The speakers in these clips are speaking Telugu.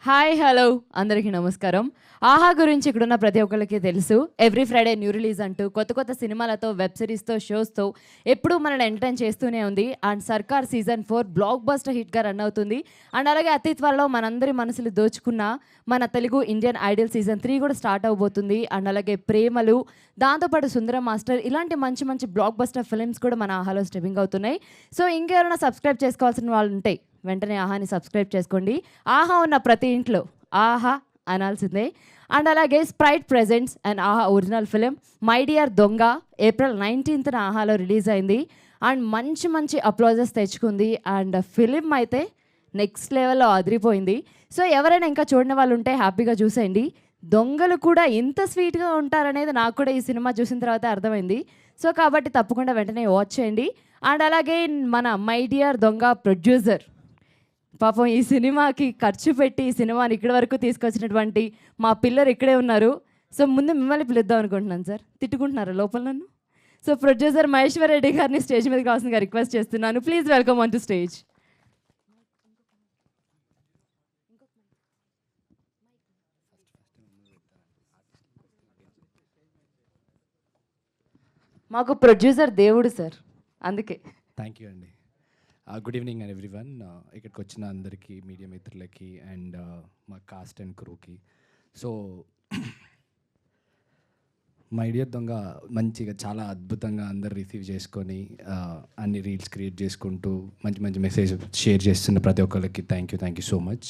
హాయ్ హలో అందరికీ నమస్కారం. ఆహా గురించి ఇక్కడున్న ప్రతి ఒక్కరికి తెలుసు. ఎవ్రీ ఫ్రైడే న్యూ రిలీజ్ అంటూ కొత్త కొత్త సినిమాలతో, వెబ్ సిరీస్‌తో, షోస్‌తో ఎప్పుడూ మనల్ని ఎంటర్‌టైన్ చేస్తూనే ఉంది. అండ్ 'సర్కార్' సీజన్ 4 బ్లాక్ బస్టర్ హిట్‌గా రన్ అవుతుంది. అండ్ అలాగే అతి త్వరలో మనందరి మనసులు దోచుకున్న మన తెలుగు ఇండియన్ ఐడల్ సీజన్ 3 కూడా స్టార్ట్ అవబోతుంది. అండ్ అలాగే 'ప్రేమలు', దాంతోపాటు 'సుందరం మాస్టర్' ఇలాంటి మంచి మంచి బ్లాక్ బస్టర్ ఫిల్మ్స్ కూడా మన ఆహాలో స్ట్రీమింగ్ అవుతున్నాయి. సో ఇంకెవరైనా సబ్స్క్రైబ్ చేసుకోవాల్సిన వాళ్ళు ఉంటే వెంటనే ఆహాని సబ్స్క్రైబ్ చేసుకోండి. ఆహా ఉన్న ప్రతి ఇంట్లో ఆహా అనాల్సిందే. అండ్ అలాగే స్ప్రైట్ ప్రెజెంట్స్ అండ్ ఆహా ఒరిజినల్ ఫిలిం 'మై డియర్ దొంగ' ఏప్రిల్ 19న ఆహాలో రిలీజ్ అయింది. అండ్ మంచి మంచి అప్లాజెస్ తెచ్చుకుంది. అండ్ ఫిలిం అయితే నెక్స్ట్ లెవెల్లో అదిరిపోయింది. సో ఎవరైనా ఇంకా చూడని వాళ్ళు ఉంటే హ్యాపీగా చూసేయండి. దొంగలు కూడా ఇంత స్వీట్గా ఉంటారనేది నాకు కూడా ఈ సినిమా చూసిన తర్వాత అర్థమైంది. సో కాబట్టి తప్పకుండా వెంటనే వాచ్ చేయండి. అండ్ అలాగే మన 'మై డియర్ దొంగ' ప్రొడ్యూసర్ పాపం ఈ సినిమాకి ఖర్చు పెట్టి ఈ సినిమాని ఇక్కడి వరకు తీసుకొచ్చినటువంటి మా పిల్లలు ఇక్కడే ఉన్నారు. సో ముందు మిమ్మల్ని పిలుద్దాం అనుకుంటున్నాను సార్. తిట్టుకుంటున్నారా లోపల నన్ను? సో ప్రొడ్యూసర్ మహేశ్వర్ రెడ్డి గారిని స్టేజ్ మీదకి కావాల్సిందిగా రిక్వెస్ట్ చేస్తున్నాను. Please welcome on to stage. మాకు ప్రొడ్యూసర్ దేవుడు సార్, అందుకే. థ్యాంక్ యూ అండి. Good evening and everyone. ఇక్కడికి వచ్చిన అందరికీ, మీడియా మిత్రులకి అండ్ మా కాస్ట్ అండ్ క్రూకి. సో మై డియర్ దొంగ మంచిగా చాలా అద్భుతంగా అందరు రిసీవ్ చేసుకొని అన్ని రీల్స్ క్రియేట్ చేసుకుంటూ మంచి మంచి మెసేజ్ షేర్ చేస్తున్న ప్రతి ఒక్కరికి thank you so much.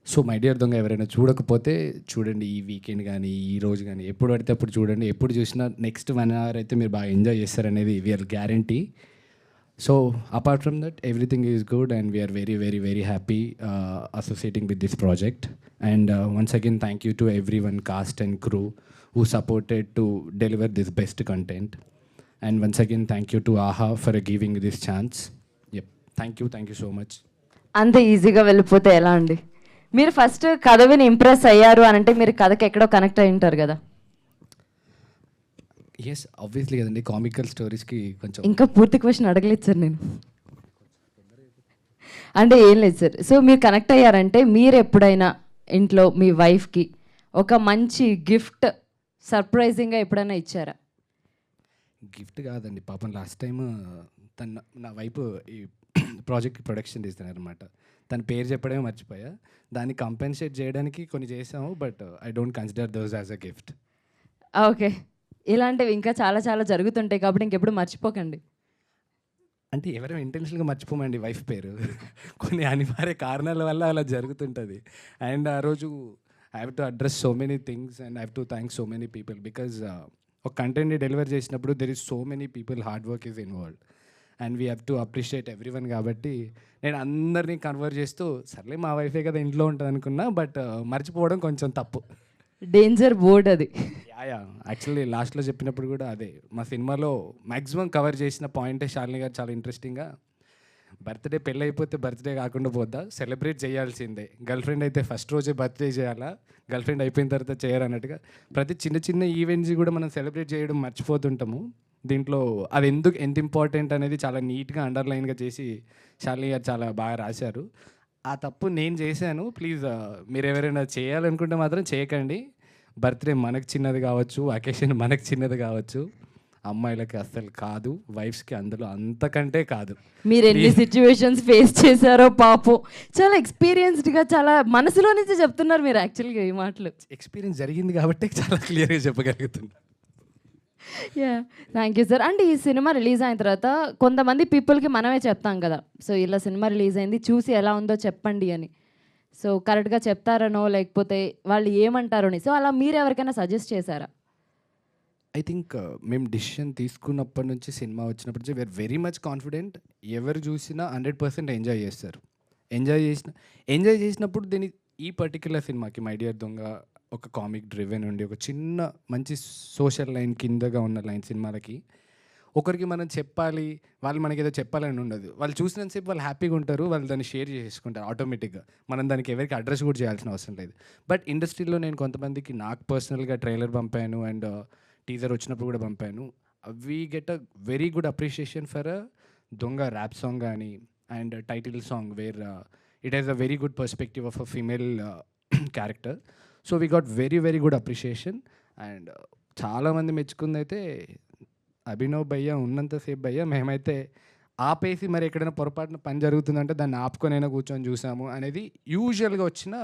So my dear దొంగ ఎవరైనా చూడకపోతే చూడండి, ఈ వీకెండ్ కానీ ఈ రోజు కానీ ఎప్పుడు పడితే అప్పుడు చూడండి. ఎప్పుడు చూసినా నెక్స్ట్ 1 hour అయితే మీరు బాగా ఎంజాయ్ చేస్తారనేది we're guarantee. So apart from that everything is good and we're very happy associating with this project. And once again thank you to every one cast and crew who supported to deliver this best content. And once again thank you to Aha for giving this chance. Yup, thank you so much. అంత ఈజీగా వెళ్ళిపోతే ఎలా అండి? మీరు ఫస్ట్ కథ విని ఇంప్రెస్ అయ్యారు అని అంటే మీరు కథకి ఎక్కడో కనెక్ట్ అయి ఉంటారు కదా. ఎస్ ఆబ్వియస్లీ కదండి, కామికల్ స్టోరీస్కి కొంచెం. ఇంకా పూర్తి క్వశ్చన్ అడగలేదు సార్ నేను. అంటే ఏం లేదు సార్. సో మీరు కనెక్ట్ అయ్యారంటే మీరు ఎప్పుడైనా ఇంట్లో మీ వైఫ్కి ఒక మంచి గిఫ్ట్ సర్ప్రైజింగ్గా ఎప్పుడైనా ఇచ్చారా? గిఫ్ట్ కాదండి, పాపం లాస్ట్ టైం నా వైపు ఈ ప్రాజెక్ట్ ప్రొడక్షన్ తీస్తాను అనమాట. తన పేరు చెప్పడమే మర్చిపోయా. దాన్ని కంపెన్సేట్ చేయడానికి కొన్ని చేసాము, but I don't consider those as a gift. Okay, ఇలాంటివి ఇంకా చాలా చాలా జరుగుతుంటాయి కాబట్టి ఇంకెప్పుడు మర్చిపోకండి. అంటే ఎవరైనా ఇంటెన్షనల్గా మర్చిపోమండి వైఫ్ పేరు. కొన్ని అనివార్య కారణాల వల్ల అలా జరుగుతుంటుంది. అండ్ ఆ రోజు I have to address so many things and I have to thank so many people because ఒక కంటెంట్ని డెలివర్ చేసినప్పుడు there is so many people hard work is involved and we have to appreciate every one. కాబట్టి నేను అందరినీ కన్వర్ట్ చేస్తూ సర్లే మా వైఫే కదా ఇంట్లో ఉంటుంది అనుకున్నా, బట్ మర్చిపోవడం కొంచెం తప్పు. డేంజర్ బోర్డ్ అది. యా యాక్చువల్లీ లాస్ట్లో చెప్పినప్పుడు కూడా అదే మా సినిమాలో మ్యాక్సిమం కవర్ చేసిన పాయింటే శాలిని గారు చాలా ఇంట్రెస్టింగ్గా బర్త్డే పెళ్ళి అయిపోతే బర్త్డే కాకుండా పోద్దా, సెలబ్రేట్ చేయాల్సిందే. గర్ల్ ఫ్రెండ్ అయితే ఫస్ట్ రోజే బర్త్డే చేయాలా, గర్ల్ ఫ్రెండ్ అయిపోయిన తర్వాత చేయరు అన్నట్టుగా ప్రతి చిన్న చిన్న ఈవెంట్స్ కూడా మనం సెలబ్రేట్ చేయడం మర్చిపోతుంటాము. దీంట్లో అది ఎంత ఇంపార్టెంట్ అనేది చాలా నీట్గా అండర్లైన్గా చేసి శాలిని గారు చాలా బాగా రాశారు. ఆ తప్పు నేను చేశాను. ప్లీజ్ మీరు ఎవరైనా చేయాలనుకుంటే మాత్రం చేయకండి. బర్త్డే మనకు చిన్నది కావచ్చు, అకేషన్ మనకు చిన్నది కావచ్చు, అమ్మాయిలకి అస్సలు కాదు, వైఫ్స్కి అందులో అంతకంటే కాదు. మీరు ఎన్ని సిచ్యువేషన్స్ ఫేస్ చేశారో పాపం. చాలా ఎక్స్పీరియన్స్డ్గా చాలా మనసులో నుంచి చెప్తున్నారు మీరు యాక్చువల్గా ఈ మాటలు. ఎక్స్పీరియన్స్ జరిగింది కాబట్టి చాలా క్లియర్గా చెప్పగలుగుతున్నా. Yeah, thank you sir. అంటే ఈ సినిమా రిలీజ్ అయిన తర్వాత కొంతమంది పీపుల్కి మనమే చెప్తాం కదా, సో ఇలా సినిమా రిలీజ్ అయింది చూసి ఎలా ఉందో చెప్పండి అని. సో కరెక్ట్గా చెప్తారనో లేకపోతే వాళ్ళు ఏమంటారో అని. సో అలా మీరు ఎవరికైనా సజెస్ట్ చేశారా? ఐ థింక్ మేము డిసిషన్ తీసుకున్నప్పటి నుంచి సినిమా వచ్చినప్పటి నుంచి వీఆర్ వెరీ మచ్ కాన్ఫిడెంట్. ఎవరు చూసినా 100% ఎంజాయ్ చేస్తారు. ఎంజాయ్ చేసినప్పుడు దీని ఈ పర్టిక్యులర్ సినిమాకి మై డియర్ దొంగ ఒక కామిక్ డ్రివెన్ ఉండి ఒక చిన్న మంచి సోషల్ లైన్ కిందగా ఉన్న లైన్ సినిమాలకి ఒకరికి మనం చెప్పాలి, వాళ్ళు మనకి ఏదో చెప్పాలని ఉండదు. వాళ్ళు చూసినంతసేపు వాళ్ళు హ్యాపీగా ఉంటారు, వాళ్ళు దాన్ని షేర్ చేసుకుంటారు ఆటోమేటిక్గా. మనం దానికి ఎవరికి అడ్రస్ కూడా చేయాల్సిన అవసరం లేదు. బట్ ఇండస్ట్రీలో నేను కొంతమందికి నాకు పర్సనల్గా ట్రైలర్ పంపాను అండ్ టీజర్ వచ్చినప్పుడు కూడా పంపాను. We get a very good appreciation for దొంగ ర్యాప్ సాంగ్ కానీ and title song wear it has a very good perspective of a female character. So we got very, very good appreciation. And చాలామంది మెచ్చుకుంది అయితే అభినవ్ భయ్య ఉన్నంతసేపు భయ్య మేమైతే ఆపేసి మరి ఎక్కడైనా పొరపాటున పని జరుగుతుందంటే దాన్ని ఆపుకొనైనా కూర్చొని చూసాము అనేది యూజువల్గా వచ్చిన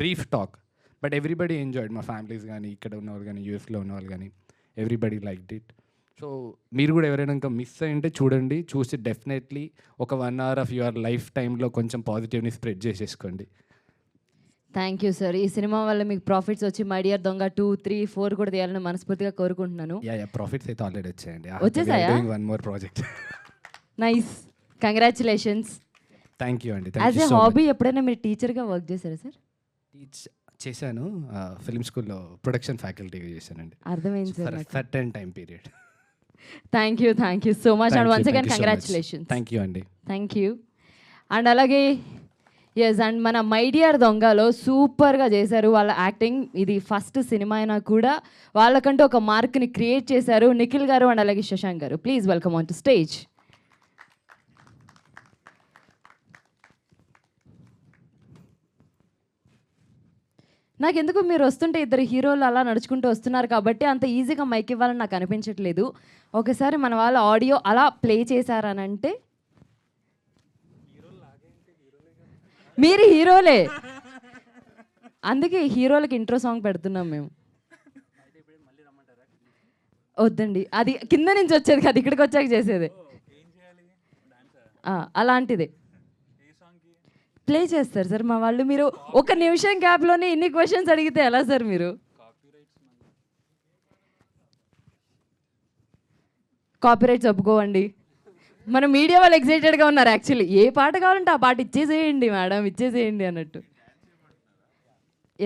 brief talk. But everybody enjoyed, మా ఫ్యామిలీస్ కానీ ఇక్కడ ఉన్నవాళ్ళు కానీ యూఎస్లో ఉన్నవాళ్ళు కానీ ఎవ్రీబడి లైక్డ్ ఇట్. సో మీరు కూడా ఎవరైనా ఇంకా మిస్ అయ్యింటే చూడండి, చూసి డెఫినెట్లీ ఒక 1 hour ఆఫ్ యువర్ లైఫ్ టైంలో కొంచెం పాజిటివ్ని స్ప్రెడ్ చేసేసుకోండి. Thank you sir. ఈ సినిమా వల్ల మీకు ప్రాఫిట్స్ వచ్చి మై డియర్ దొంగ 2, 3, 4 కూడా తీయాలని మనస్ఫూర్తిగా కోరుకుంటున్నాను. యా ప్రాఫిట్స్ అయితే ఆల్రెడీ వచ్చాయండి. వచ్చేసాయా? One more project. Nice, congratulations. Thank you అండి. యాజ్ ఏ హాబీ ఎప్పుడైనా మీరు టీచర్గా వర్క్ చేశారా సార్? చేశాను, ఫిల్మ్ స్కూల్లో ప్రొడక్షన్ ఫ్యాకల్టీగా చేశానండి. అర్థమైంది sir. Certain time period. Thank you so much and once again congratulations. Thank you అండి. Thank you. అండ్ అలాగే ఎస్, అండ్ మన మై డియర్ దొంగలో సూపర్గా చేశారు వాళ్ళ యాక్టింగ్. ఇది ఫస్ట్ సినిమా అయినా కూడా వాళ్ళకంటూ ఒక మార్క్ని క్రియేట్ చేశారు నిఖిల్ గారు అండ్ అలాగే శశాంక్ గారు. Please welcome on to stage. నాకెందుకు మీరు వస్తుంటే ఇద్దరు హీరోలు అలా నడుచుకుంటూ వస్తున్నారు కాబట్టి అంత ఈజీగా మైక్ ఇవ్వాలని నాకు అనిపించట్లేదు. ఒకసారి మన వాళ్ళ ఆడియో అలా ప్లే చేశారనంటే మీరు హీరోలే, అందుకే హీరోలకి ఇంట్రో సాంగ్ పెడుతున్నాం మేము. వద్దండి, అది కింద నుంచి వచ్చేది కదా, ఇక్కడికి వచ్చాక చేసేది అలాంటిదే ప్లే చేస్తారు సార్ మా వాళ్ళు. మీరు 1 నిమిషం గ్యాప్లోనే ఇన్ని క్వశ్చన్స్ అడిగితే ఎలా సార్ మీరు? కాపీరైట్స్ ఒప్పుకోవండి. మన మీడియా వాళ్ళు ఎక్సైటెడ్గా ఉన్నారు యాక్చువల్లీ. ఏ పాట కావాలంటే ఆ పాట ఇచ్చేసేయండి మేడం, ఇచ్చేసేయండి అన్నట్టు.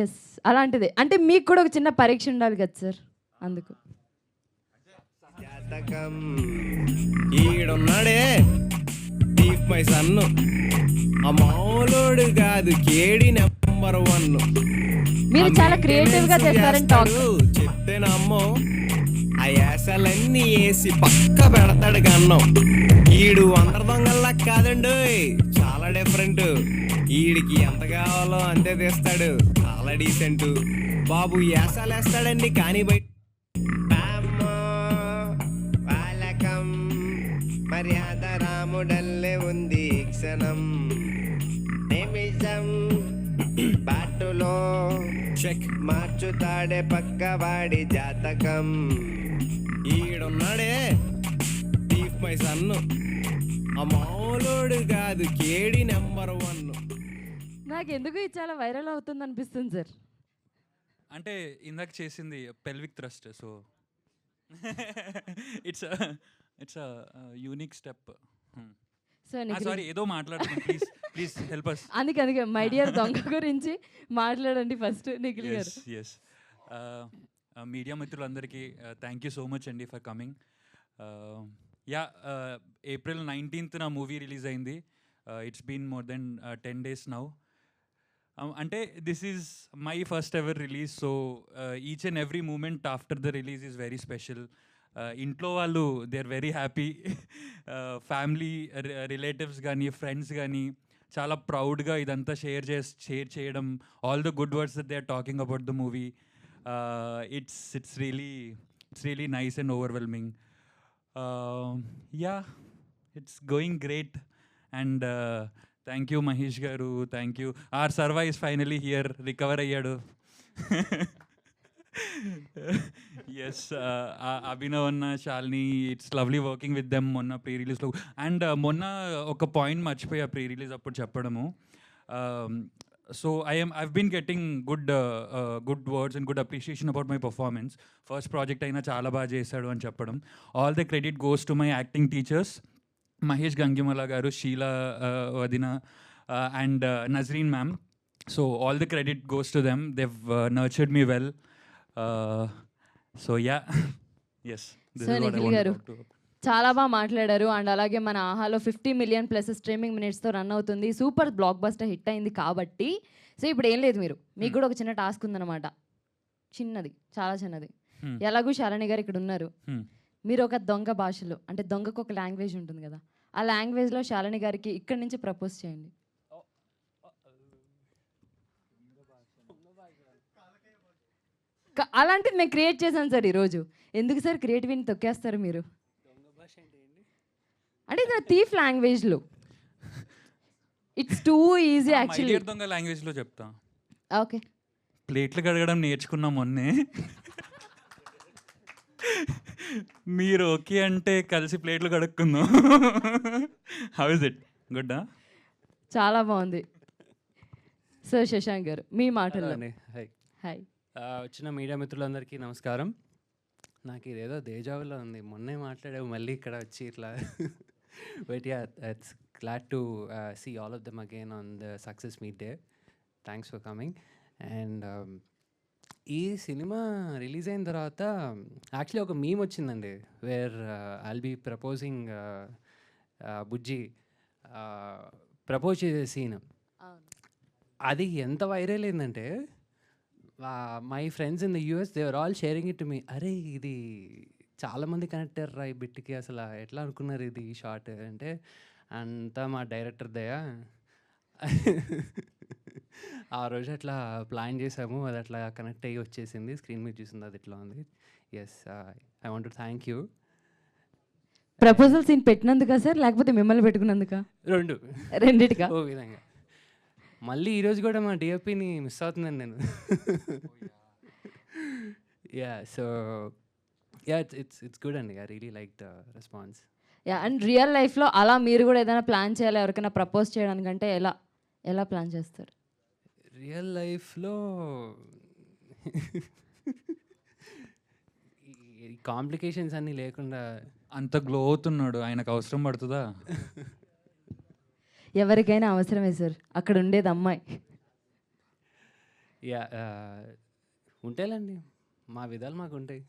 ఎస్, అలాంటిదే. అంటే మీకు కూడా ఒక చిన్న పరీక్ష ఉండాలి కదా సార్, అందుకు. ఈడున్నాడే దీప్ మై సన్ను, ఆ మామూలుడు కాదు కేడి నెంబర్ 1. మీరు చాలా క్రియేటివ్గా చేస్తారని టాక్. చెప్తే నమ్మో, ఆ యాసలన్నీ వేసి పక్క పెడతాడు కన్నం. ఈడు అందరి దొంగల్లా కాదండు, చాలా డిఫరెంట్. ఈడికి ఎంత కావాలో అంతే తీస్తాడు, చాలా డీసెంట్. బాబు యాసాలు వేస్తాడండి కానీ బయట మర్యాద రాముడల్లే ఉంది క్షణం నిమిషం బాటులో చెక్ మార్చుతాడే పక్కవాడి జాతకం. ఈడున్నాడే దీప్ మై సన్ను, ఆ మామూలుడు కాదు కేడి నెంబర్ 1. నాకు ఎందుకు ఇది చాలా వైరల్ అవుతుంది అనిపిస్తుంది సార్. అంటే ఇందాక చేసింది pelvic thrust, so it's unique step. So sorry, ఏదో మాట్లాడుతున్నాను, ప్లీజ్ ప్లీజ్ హెల్ప్ అస్. అందుకే మై డియర్ దొంగ గురించి మాట్లాడండి first Nikhil garu. Yes, media మిత్రులందరికీ థ్యాంక్ యూ సో మచ్ అండి for coming. Yeah, April 19th నా మూవీ రిలీజ్ అయింది. It's been more than 10 days now. అంటే this is my first ever release, so each and every moment after the release is very special. ఇంట్లో వాళ్ళు they are very happy, family relatives కానీ ఫ్రెండ్స్ కానీ చాలా ప్రౌడ్గా ఇదంతా షేర్ చేయడం, all the good words that they are talking about the movie. It's really nice and overwhelming. Yeah, it's going great. And thank you Mahesh garu, thank you. Our Sarva is finally here, recover yes. Abhinav, అభినవ్ అన్న, Shalini, it's lovely working with them మొన్న ప్రీ రిలీజ్లో. అండ్ మొన్న ఒక పాయింట్ మర్చిపోయా ప్రీ రిలీజ్ అప్పుడు చెప్పడము. So I've been getting good words and good appreciation about my performance. First project అయినా చాలా బాగా చేశాడు అని చెప్పడం. All the credit goes to my acting teachers, Mahesh Gangimala garu, Sheila Vadina, and Nazreen ma'am. So all the credit goes to them. They've nurtured me well. So yeah, yes. This So is what I Nikhil want garu, to talk to. చాలా బాగా మాట్లాడారు. అండ్ అలాగే మన ఆహాలో 50 million+ స్ట్రీమింగ్ మినిట్స్తో రన్ అవుతుంది. సూపర్ బ్లాక్ బస్టర్ హిట్ అయింది కాబట్టి. సో ఇప్పుడు ఏం లేదు, మీకు కూడా ఒక చిన్న టాస్క్ ఉందన్నమాట. చిన్నది, చాలా చిన్నది. ఎలాగూ శాలిని గారు ఇక్కడ ఉన్నారు. మీరు ఒక దొంగ భాషలో, అంటే దొంగకు ఒక లాంగ్వేజ్ ఉంటుంది కదా, ఆ లాంగ్వేజ్లో శాలిని గారికి ఇక్కడి నుంచి ప్రపోజ్ చేయండి. అలాంటిది నేను క్రియేట్ చేశాను సార్ ఈరోజు. ఎందుకు సార్ క్రియేటివిటీని తొక్కేస్తారు మీరు? అంటే ఇది థీఫ్ లాంగ్వేజ్లో. It's two easy actually. దొంగ లాంగ్వేజ్లో చెప్తా. ఓకే. ప్లేట్లు కడగడం నేర్చుకున్నాం మొన్నే. మీరు ఓకే అంటే కలిసి ప్లేట్లు కడుక్కుందాం. How is it? గుడ్డా? చాలా బాగుంది. సో శశాంక్ గారు మీ మాటల్లో. Hi hi. వచ్చిన మీడియా మిత్రులందరికీ నమస్కారం. నాకు ఇదేదో దేజావులో ఉంది, మొన్నే మాట్లాడావు మళ్ళీ ఇక్కడ వచ్చి ఇట్లా. But yeah, it's glad to see all of them again on the success meet day. Thanks for coming. And ఈ సినిమా రిలీజ్ అయిన తర్వాత యాక్చువల్లీ ఒక మీమ్ వచ్చిందండి, where I'll be proposing Bujji propose చేసే సీన్. అది ఎంత వైరల్ అయిందంటే my friends in the US they are all sharing it to me. అరే ఇది చాలామంది కనెక్ట్ అయ్యారు ఈ బిట్కి, అసలు ఎట్లా అనుకున్నారు ఇది ఈ షార్ట్ అంటే, అంతా మా డైరెక్టర్ దయా. ఆ రోజు అట్లా ప్లాన్ చేసాము, అది అట్లా కనెక్ట్ అయ్యి వచ్చేసింది, స్క్రీన్ మీద చూసింది, అది ఇట్లా ఉంది. Yes, I want to thank you. Proposal scene పెట్టినందుకా సార్, లేకపోతే మిమ్మల్ని పెట్టుకున్నందుకా? రెండిటికా? ఓ విధంగా. మళ్ళీ ఈరోజు కూడా మా డిఓపిని మిస్ అవుతున్నాను నేను. Yeah, so yeah, it's good అండి. I really like the response. Yeah, and real లైఫ్లో అలా మీరు కూడా ఏదైనా ప్లాన్ చేయాలి ఎవరికైనా ప్రపోజ్ చేయడానికంటే ఎలా ప్లాన్ చేస్తారు? రియల్ లైఫ్లో ఈ కాంప్లికేషన్స్ అన్నీ లేకుండా. అంత గ్లో అవుతున్నాడు, ఆయనకు అవసరం పడుతుందా? ఎవరికైనా అవసరమే సార్, అక్కడ ఉండేది అమ్మాయి. యా, ఉంటాయిలండి, మా విధాలు మాకు ఉంటాయి.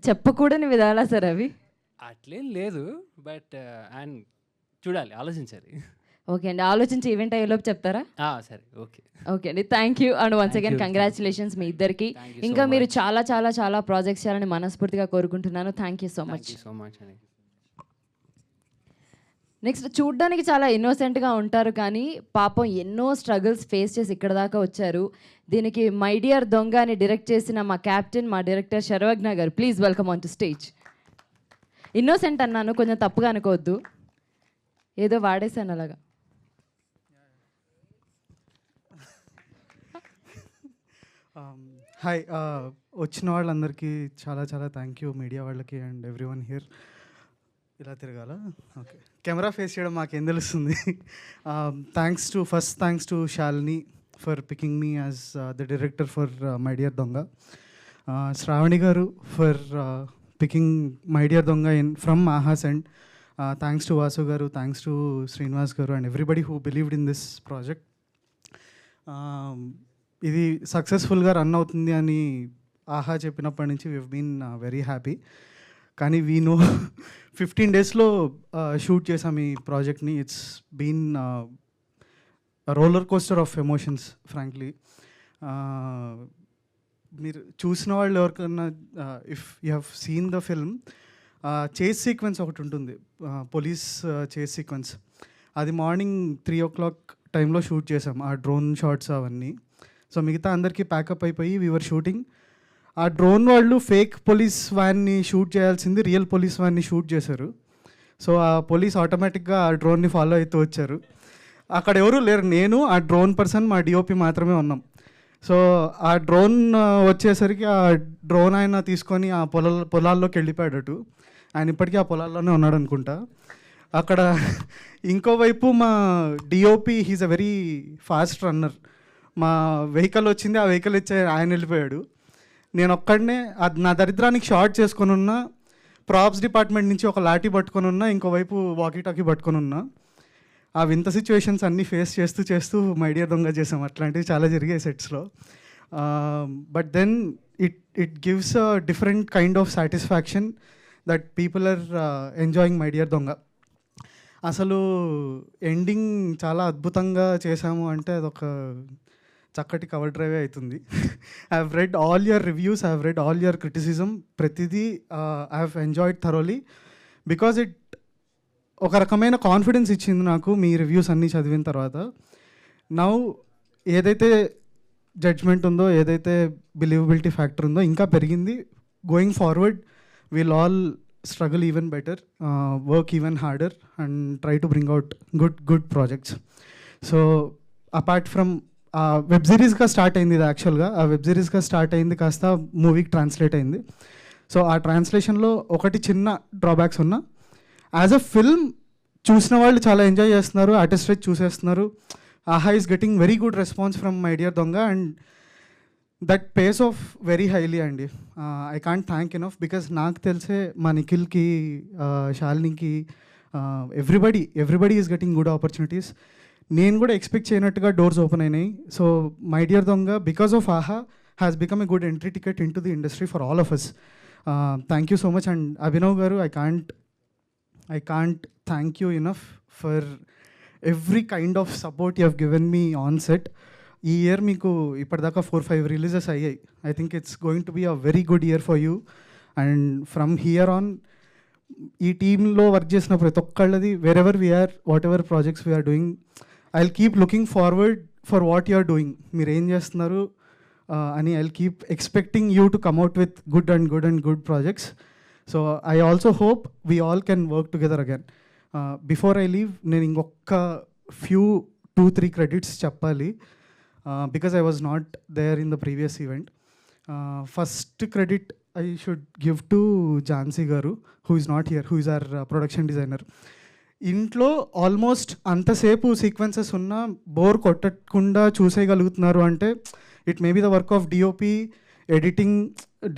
చెప్పకూడని విధాలా సార్ అవి? అట్లేం లేదు, బట్ అండ్ చూడాలి, ఆలోచించాలి. ఓకే అండి, ఆలోచించి ఈవెంట్ అయ్యేలోపు చెప్తారా? సరే, ఓకే. ఓకే అండి, thank you. And once again congratulations మీ ఇద్దరికి. ఇంకా మీరు చాలా చాలా చాలా ప్రాజెక్ట్స్ చేయాలని మనస్ఫూర్తిగా కోరుకుంటున్నాను. Thank you so much. So much అండి. నెక్స్ట్, చూడ్డానికి చాలా ఇన్నోసెంట్గా ఉంటారు కానీ పాపం ఎన్నో స్ట్రగుల్స్ ఫేస్ చేసి ఇక్కడ దాకా వచ్చారు. దీనికి మై డియర్ దొంగ అని డైరెక్ట్ చేసిన మా క్యాప్టెన్, మా డైరెక్టర్ శర్వజ్ఞ గారు, please welcome on to stage. Innocent అన్నాను, కొంచెం తప్పుగా అనుకోవద్దు, ఏదో వాడేసాను అలాగా. హాయ్, వచ్చిన వాళ్ళందరికీ చాలా చాలా థ్యాంక్ యూ, మీడియా వాళ్ళకి అండ్ ఎవ్రీ వన్ హియర్. ఇలా తిరగాల? ఓకే, కెమెరా ఫేస్ చేయడం మాకేం తెలుస్తుంది. Thanks to Shalini for picking me as the director for my dear Donga. Sravani garu for picking my dear Donga from Aha's and thanks to Vasu garu, thanks to Srinivas garu and everybody who believed in this project. ఇది సక్సెస్ఫుల్గా రన్ అవుతుంది అని ఆహా చెప్పినప్పటి నుంచి వీ బీన్ వెరీ హ్యాపీ. కానీ వీ నో 15 డేస్లో షూట్ చేసాం ఈ ప్రాజెక్ట్ని. It's been roller coaster of emotions frankly. మీరు చూసిన వాళ్ళు ఎవరికన్నా, if you have seen the film, chase sequence ఒకటి ఉంటుంది, పోలీస్ చేస్ సీక్వెన్స్. అది మార్నింగ్ 3 o'clock టైంలో షూట్ చేసాం, ఆ డ్రోన్ షాట్స్ అవన్నీ. సో మిగతా అందరికీ ప్యాకప్ అయిపోయి వీవర్ షూటింగ్. ఆ డ్రోన్ వాళ్ళు ఫేక్ పోలీస్ వ్యాన్ని షూట్ చేయాల్సింది రియల్ పోలీస్ వ్యాన్ని షూట్ చేశారు. సో ఆ పోలీస్ ఆటోమేటిక్గా ఆ డ్రోన్ని ఫాలో అవుతూ వచ్చారు. అక్కడ ఎవరు లేరు, నేను, ఆ డ్రోన్ పర్సన్, మా డిఓపి మాత్రమే ఉన్నాం. సో ఆ డ్రోన్ వచ్చేసరికి ఆ డ్రోన్ ఆయన తీసుకొని ఆ పొలాల్లోకి వెళ్ళిపోయాడటు. ఆయన ఇప్పటికీ ఆ పొలాల్లోనే ఉన్నాడు అనుకుంటా. అక్కడ ఇంకోవైపు మా DOP, he's a very fast runner. మా వెహికల్ వచ్చింది, ఆ వెహికల్ ఇచ్చే ఆయన వెళ్ళిపోయాడు. నేను ఒక్కడనే నా దరిద్రానికి షార్ట్ చేసుకొని ఉన్నా, ప్రాప్స్ డిపార్ట్మెంట్ నుంచి ఒక లాఠీ పట్టుకొని ఉన్నా, ఇంకోవైపు వాకీ టాకీ పట్టుకొని ఉన్నా. ఆ వింత సిచ్యువేషన్స్ అన్నీ ఫేస్ చేస్తూ మై డియర్ దొంగ చేసాం. అట్లాంటివి చాలా జరిగాయి సెట్స్లో. But then it gives a different kind of satisfaction that people are enjoying my dear Donga. అసలు ఎండింగ్ చాలా అద్భుతంగా చేసాము అంటే అదొక చక్కటి కవర్ డ్రైవే అవుతుంది. I have read all your reviews, I have read all your criticism, ప్రతిదీ I have enjoyed thoroughly because it ఒక రకమైన కాన్ఫిడెన్స్ ఇచ్చింది నాకు మీ రివ్యూస్ అన్నీ చదివిన తర్వాత. నౌ ఏదైతే జడ్జ్మెంట్ ఉందో, ఏదైతే బిలీవబిలిటీ ఫ్యాక్టర్ ఉందో ఇంకా పెరిగింది. Going forward will all struggle even better, work even harder and try to bring out good projects. So apart from web సిరీస్గా స్టార్ట్ అయింది ఇది యాక్చువల్గా. ఆ వెబ్ సిరీస్గా స్టార్ట్ అయింది కాస్త మూవీకి ట్రాన్స్లేట్ అయింది. సో ఆ ట్రాన్స్లేషన్లో ఒకటి చిన్న డ్రాబ్యాక్స్ ఉన్నా, యాజ్ అ ఫిల్మ్ చూసిన వాళ్ళు చాలా ఎంజాయ్ చేస్తున్నారు, ఆర్టిస్ట్ రేట్ చూసేస్తున్నారు. Aha is getting very good response from my dear Donga and that pays off very highly అండి. I can't thank enough because నాకు తెలిసే మా నిఖిల్కి, శాలినికి, everybody is getting good opportunities. నేను కూడా ఎక్స్పెక్ట్ చేయనట్టుగా డోర్స్ ఓపెన్ అయినాయి. So my dear Donga because of Aha has become a good entry ticket into the industry for all of us. Thank you so much. And Abhinav గారు, I can't thank you enough for every kind of support you have given me on set. ఈ ఇయర్ మీకు ఇప్పటిదాకా 4-5 రిలీజెస్ అయ్యాయి. I think it's going to be a very good year for you. And from here on ఈ టీంలో వర్క్ చేసిన ప్రతి ఒక్కళ్ళది wherever we're, whatever projects we're doing, I will keep looking forward for what you are doing. మీరు ఏం చేస్తున్నారు అని I will keep expecting you to come out with good projects. So I also hope we all can work together again. Before I leave నేను ఇంకొక ఫ్యూ 2-3 క్రెడిట్స్ చెప్పాలి, because I was not there in the previous event. First credit I should give to Jhansi garu, who is not here, who is our production designer. ఇంట్లో ఆల్మోస్ట్ అంతసేపు సీక్వెన్సెస్ ఉన్నా బోర్ కొట్టకుండా చూసేయగలుగుతున్నారు అంటే it may be the work of DOP, editing,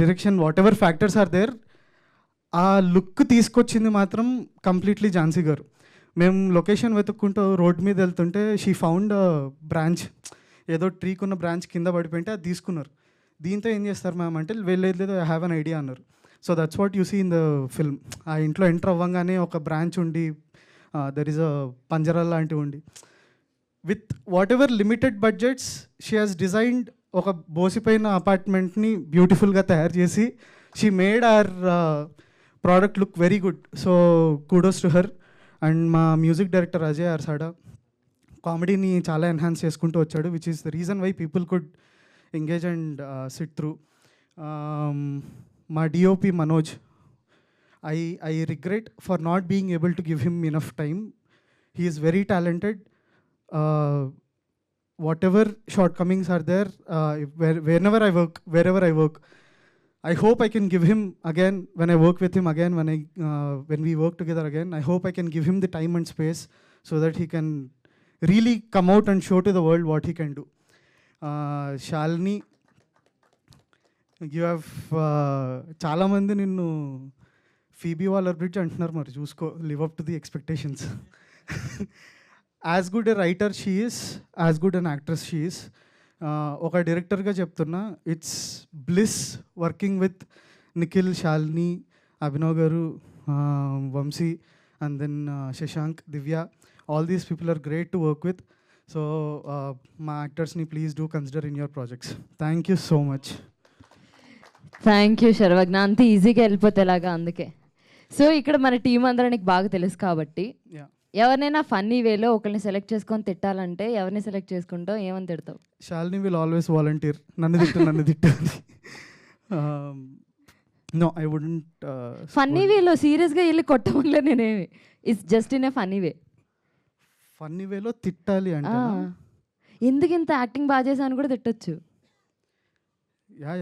direction, whatever factors are there. ఆ లుక్ తీసుకొచ్చింది మాత్రం కంప్లీట్లీ ఝాన్సీ గారు. మేము లొకేషన్ వెతుక్కుంటూ రోడ్ మీద వెళ్తుంటే షీ ఫౌండ్ బ్రాంచ్, ఏదో ట్రీకున్న బ్రాంచ్ కింద పడిపోయింటే అది తీసుకున్నారు. దీంతో ఏం చేస్తారు మ్యామ్ అంటే, లేదు ఐ హ్యావ్ అన్ ఐడియా అన్నారు. So that's what you see in the film. ఆ ఇంట్లో ఎంటర్ అవ్వగానే ఒక బ్రాంచ్ ఉండి, దెర్ ఈజ్ అ పంజరా లాంటివి ఉండి, with whatever limited budgets she has designed ఒక బోసిపోయిన అపార్ట్మెంట్ని బ్యూటిఫుల్గా తయారు చేసి she made our product look very good. So kudos to her. And మా మ్యూజిక్ డైరెక్టర్ అజయ్ ఆర్సాడా కామెడీని చాలా ఎన్హాన్స్ చేసుకుంటూ వచ్చాడు, which is the reason why people could engage and sit through. మా DOP Manoj, I regret for not being able to give him enough time. He is very talented. Whatever shortcomings are there, wherever I work, I hope I can give him again, when I work with him again, when we work together again, I hope I can give him the time and space so that he can really come out and show to the world what he can do. Shalini, you have చాలా మంది నిన్ను ఫీబీ వాలర్ బ్రిడ్జ్ అంటున్నారు, మరి చూసుకో, live up to the expectations. As good a writer she is, as good an actress she is. ఒక డైరెక్టర్గా చెప్తున్నా, it's bliss working with Nikhil, Shalini, Abhinav garu, Vamshi, and then Shashank, Divya. All these people are great to work with. So మా యాక్టర్స్ని please do consider in your projects. Thank you so much. Thank you Sarvagna. అంత ఈజీగా వెళ్ళిపోతే ఎలాగా, అందుకే. సో ఇక్కడ మన టీం అందరూ నీకు బాగా తెలుసు కాబట్టి, ఎవరినైనా ఫన్నీ వేలో ఒకరిని సెలెక్ట్ చేసుకొని తిట్టాలంటే ఎవరిని సెలెక్ట్ చేసుకుంటావు, ఏమని తిడతావు? శాలిని విల్ ఆల్వేస్ వాలంటీర్, నన్ను తిట్టు అని. No, I wouldn't. ఫన్నీ వేలో సీరియస్గా వెళ్ళి కొట్టమలే నేనేమి, it's just in a funny way. Funny వేలో తిట్టాలి అంటే ఎందుకు ఇంత యాక్టింగ్ బాగా చేసావు అని కూడా తిట్టొచ్చు.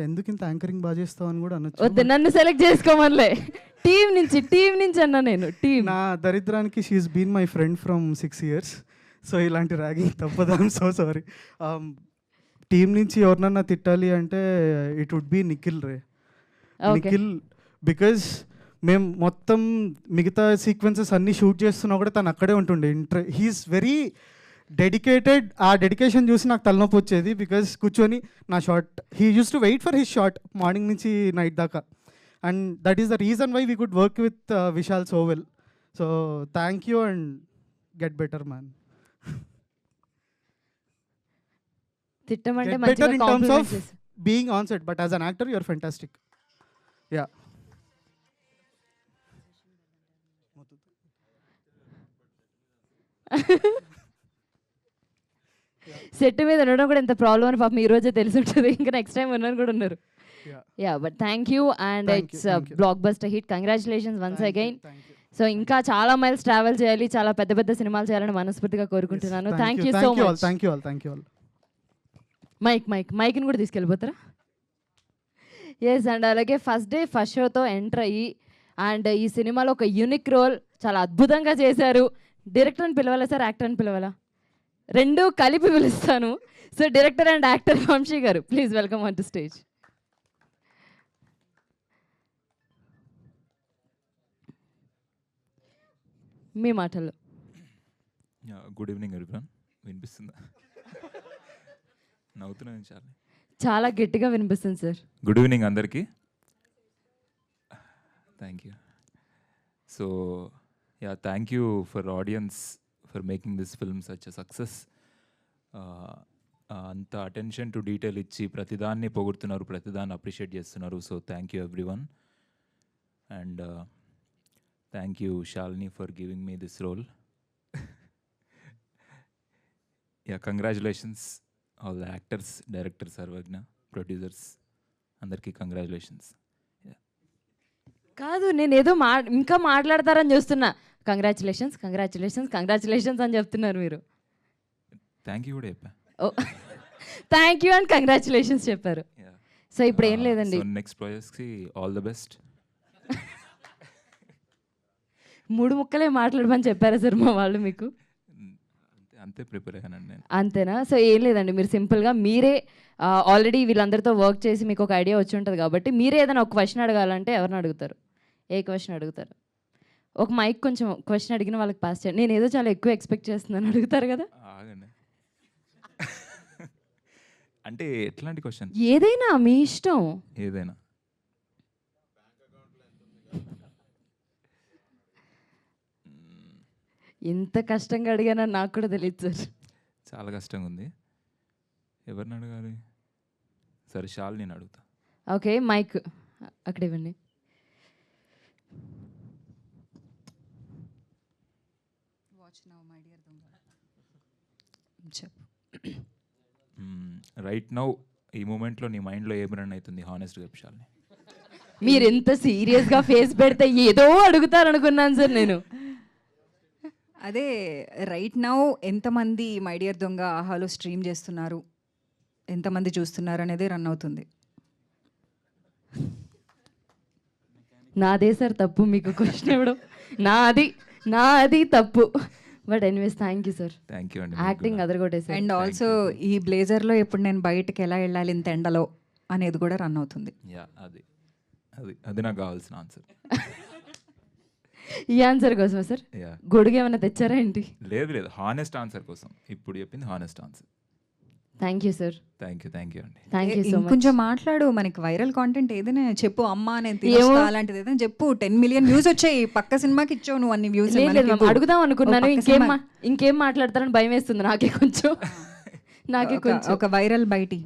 ఎందుకు ఇంత యాంకరింగ్ బాగా చేస్తావు అని కూడా అనొచ్చు. వద్దు, నన్ను సెలెక్ట్ చేసుకోమనిలే, టీం నుంచి అన్నా నేను. టీం నా దరిద్రానికి she's been my friend from 6 years. So ఇలాంటి ర్యాగింగ్ తప్పదు. I'm so sorry. టీం నుంచి ఎవరినన్నా తిట్టాలి అంటే ఇట్ వుడ్ బి నిఖిల్ రే. నిఖిల్, బికాజ్ మేము మొత్తం మిగతా సీక్వెన్సెస్ అన్నీ షూట్ చేస్తున్నా కూడా తను అక్కడే ఉంటుండే. He's very dedicated. ఆ డెడికేషన్ చూసి నాకు తలనొప్పి వచ్చేది, బికాజ్ కూర్చొని నా shot, he uses to wait for his shot morning నుంచి నైట్ దాకా. And that is the reason why we could work with Vishal so well. So thank you and get better man. తిట్టమంటే better in terms of being on set, but as an actor you are fantastic. Yeah. Set మీద ఉండడం కూడా ఎంత ప్రాబ్లం అని పాపం ఈ రోజే తెలిసి ఉంటుంది, ఇంకా నెక్స్ట్ టైం ఉన్నది కూడా ఉన్నారు. Yeah. Yeah but thank you and Thank you, it's thank you. Block buster hit. Congratulations once Thank you, again. thank you. So ఇంకా చాలా మైల్స్ ట్రావెల్ చేయాలి, చాలా పెద్ద పెద్ద సినిమాలు చేయాలని మనస్ఫూర్తిగా కోరుకుంటున్నాను. Thank you so much. Thank you all. మైక్ని కూడా తీసుకెళ్ళిపోతారా? ఎస్ అండ్ అలాగే ఫస్ట్ డే ఫస్ట్ షోతో ఎంటర్ అయ్యి అండ్ ఈ సినిమాలో ఒక యూనిక్ రోల్ చాలా అద్భుతంగా చేశారు. డైరెక్టర్ అని పిలవాలా సార్, యాక్టర్ అని పిలవాలా? రెండు కలిపి పిలుస్తాను. So director and actor Vamshi garu, please welcome on to stage. మీ మాటల్లో. Good evening everyone. వినిపిస్తుందా? నవ్వుతున్నాను చాలా. చాలా గట్టిగా వినిపిస్తుంది సార్. గుడ్ ఈవినింగ్ అందరికీ. Thank you. So yeah, thank you for audience for making this film such a success. అంత అటెన్షన్ టు డీటెయిల్ ఇచ్చి ప్రతిదాన్ని పొగుడుతున్నారు, ప్రతిదాన్ని అప్రిషియేట్ చేస్తున్నారు. So thank you everyone. And thank you Shalini for giving me this role. Yeah, congratulations all the actors, director Sarvagna, producers అందరికీ కంగ్రాచులేషన్స్. కాదు, నేను ఏదో ఇంకా మాట్లాడతారని చూస్తున్నా. కంగ్రాచులేషన్స్ అని చెప్తున్నారు మీరు. థ్యాంక్ యూ కూడా చెప్పా. ఓ, థ్యాంక్ యూ అండ్ కంగ్రాచులేషన్స్ చెప్పారు. సో ఇప్పుడు ఏం లేదండి, నెక్స్ట్ ప్రాజెక్ట్స్కి ఆల్ ద బెస్ట్. 3 ముక్కలే మాట్లాడమని చెప్పారా సార్ మా వాళ్ళు మీకు? అంతే ప్రిపేర్ అయ్యానండి నేను. అంతేనా? సో ఏం లేదండి, మీరు సింపుల్గా మీరే ఆల్రెడీ వీళ్ళందరితో వర్క్ చేసి మీకు ఒక ఐడియా వచ్చి ఉంటుంది కాబట్టి మీరే ఏదైనా ఒక క్వశ్చన్ అడగాలంటే ఎవరిని అడుగుతారు? ఏ క్వశ్చన్ అడుగుతారు? ఒక మైక్ కొంచెం క్వశ్చన్ అడిగిన వాళ్ళకి పాస్ చేయండి. నేను ఏదో చాలా ఎక్కువ ఎక్స్పెక్ట్ చేస్తున్నాను, అడుగుతారు కదా? ఆగండి. అంటే ఎట్లాంటి క్వశ్చన్? ఏదైనా మీ ఇష్టం. ఏదైనా. ఇంత కష్టంగా అడిగానని నాకు కూడా తెలియదు సార్. చాలా కష్టంగా ఉంది. ఎవరిని అడగాలి? సరే, శాలిని నేను అడుగుతా. ఓకే, మైక్ అక్కడ ఇవ్వండి. రైట్ నౌ ఈ మూమెంట్లో నీ మైండ్లో ఏం రన్ అవుతుంది? హానెస్ట్గా చెప్పు శాలిని. మీరు ఎంత సీరియస్గా ఫేస్ పెడితే ఏదో అడుగుతారు అనుకున్నాను సార్ నేను. అదే రైట్ నౌ ఎంతమంది మై డియర్ దొంగ ఆహాలో స్ట్రీమ్ చేస్తున్నారు, ఎంతమంది చూస్తున్నారు అనేది రన్ అవుతుంది. నాదే సార్ తప్పు మీకు క్వశ్చన్ ఇవ్వడం, నాది తప్పు. But anyways thank you sir. Thank you అండి. యాక్టింగ్ అదరగొట్టేసారు. అండ్ ఆల్సో ఈ బ్లేజర్లో ఇప్పుడు నేను బయటకు ఎలా వెళ్ళాలి ఇంత ఎండలో అనేది కూడా రన్ అవుతుంది. యా, అది నాకు కావాల్సిన ఆన్సర్. ఈ ఆన్సర్ కోసమా సార్? యా. గొడుగు ఏమైనా తెచ్చారా ఏంటి? లేదు, హానెస్ట్ ఆన్సర్ కోసం ఇప్పుడు చెప్పింది honest answer. Thank you sir. Thank you అండి. Thank you so much. కొంచెం మాట్లాడు, మనకి వైరల్ కాంటెంట్ ఏదైనా చెప్పు. అమ్మ నేను తినేస్తా అలాంటిది ఏదైనా చెప్పు. 10 million వ్యూస్ వచ్చాయి, పక్క సినిమాకి ఇచ్చావు నువ్వు అన్ని వ్యూస్. అడుగుదాం అనుకున్నాను, ఇంకేం మాట్లాడతారని భయం వేస్తుంది నాకే కొంచెం. ఒక వైరల్ బయటి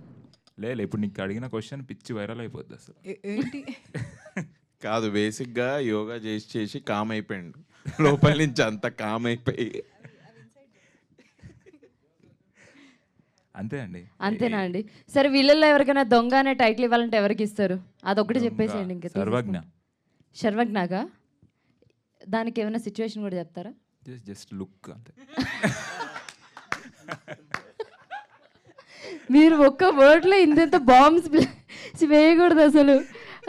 లేదు, ఇప్పుడు నీకు అడిగిన క్వశ్చన్ పిచ్చి వైరల్ అయిపోద్ది అసలు. ఏంటి కాదు, బేసిక్గా యోగా చేసి కామ్ అయిపోయాడు లోపల నుంచి, అంత కామ్ అయిపోయి. అంతే అండి. అంతేనా అండి? సరే, వీళ్ళల్లో ఎవరికైనా దొంగ అనే టైటిల్ ఇవ్వాలంటే ఎవరికి ఇస్తారు? అదొకటి చెప్పేసేయండి. ఇంకా శర్వజ్ఞగా దానికి ఏమైనా సిచ్యువేషన్ కూడా చెప్తారా? జస్ట్ లుక్ అంతే. మీరు ఒక్క వర్డ్లో ఇంత బాంబ్స్ వేయకూడదు అసలు.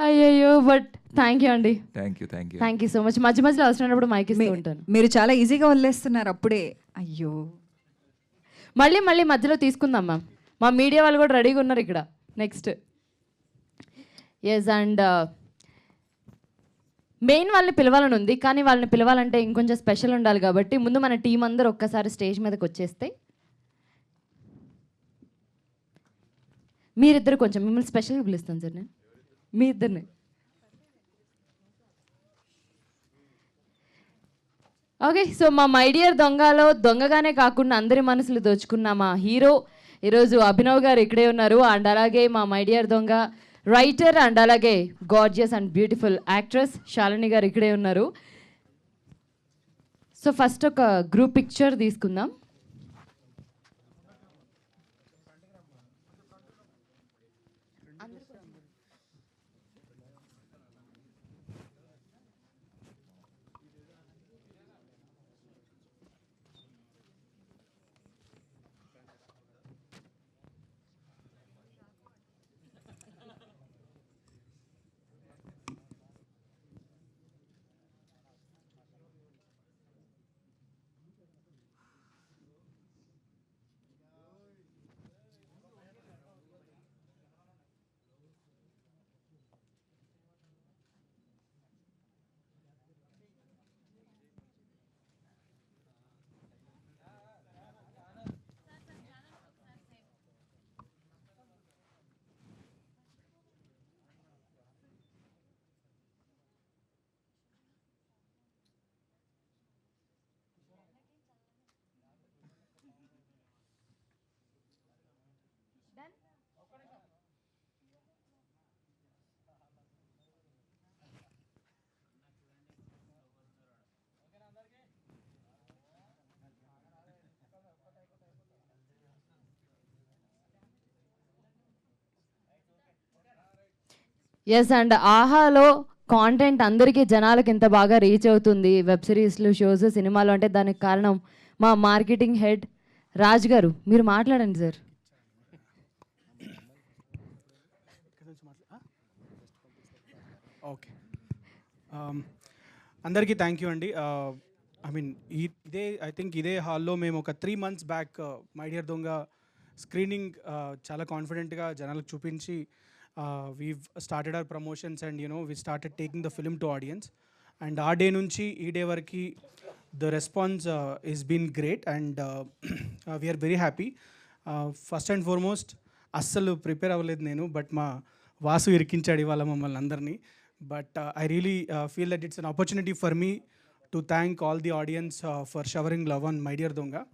అయ్యయ్యో. బట్ థ్యాంక్ యూ అండి. Thank you so much. మధ్య మధ్యలో అవసరమైనప్పుడు మైక్ ఇస్తూ ఉంటాను. మీరు చాలా ఈజీగా వదిలేస్తున్నారు అప్పుడే. అయ్యో, మళ్ళీ మధ్యలో తీసుకుందాం మ్యామ్. మా మీడియా వాళ్ళు కూడా రెడీగా ఉన్నారు ఇక్కడ. నెక్స్ట్ ఎస్ అండ్ మెయిన్ వాళ్ళని పిలవాలని ఉంది, కానీ వాళ్ళని పిలవాలంటే ఇంకొంచెం స్పెషల్ ఉండాలి కాబట్టి ముందు మన టీం అందరూ ఒక్కసారి స్టేజ్ మీదకి వచ్చేస్తే మీరిద్దరు కొంచెం మిమ్మల్ని స్పెషల్గా పిలుస్తాను సార్ నేను. మీ ఇద్దరిని ఓకే. సో మా మై డియర్ దొంగలో దొంగగానే కాకుండా అందరి మనసులు దోచుకున్న మా హీరో ఈరోజు అభినవ్ గారు ఇక్కడే ఉన్నారు. అండ్ అలాగే మా మై డియర్ దొంగ రైటర్ అండ్ అలాగే gorgeous and beautiful actress Shalini garu ఇక్కడే ఉన్నారు. సో ఫస్ట్ ఒక గ్రూప్ పిక్చర్ తీసుకుందాం. ఎస్ అండ్ ఆహాలో కాంటెంట్ అందరికీ జనాలకు ఇంత బాగా రీచ్ అవుతుంది వెబ్ సిరీస్లు షోస్ సినిమాలు అంటే దానికి కారణం మా మార్కెటింగ్ హెడ్ రాజ్ గారు. మీరు మాట్లాడండి సార్. ఓకే, అందరికీ థ్యాంక్ యూ అండి. ఐ మీన్ ఐ థింక్ ఇదే హాల్లో మేము ఒక 3 months బ్యాక్ మై డియర్ దొంగ స్క్రీనింగ్ చాలా కాన్ఫిడెంట్గా జనాలకు చూపించి we've started our promotions and we started taking the film to audience, and our day nunchi ee day variki the response has been great, and we are very happy. First and foremost assalu prepare avaledu nenu, but ma vasu irkinchadi ivala mammalni andarni, but I really feel that it's an opportunity for me to thank all the audience for showering love on my dear donga.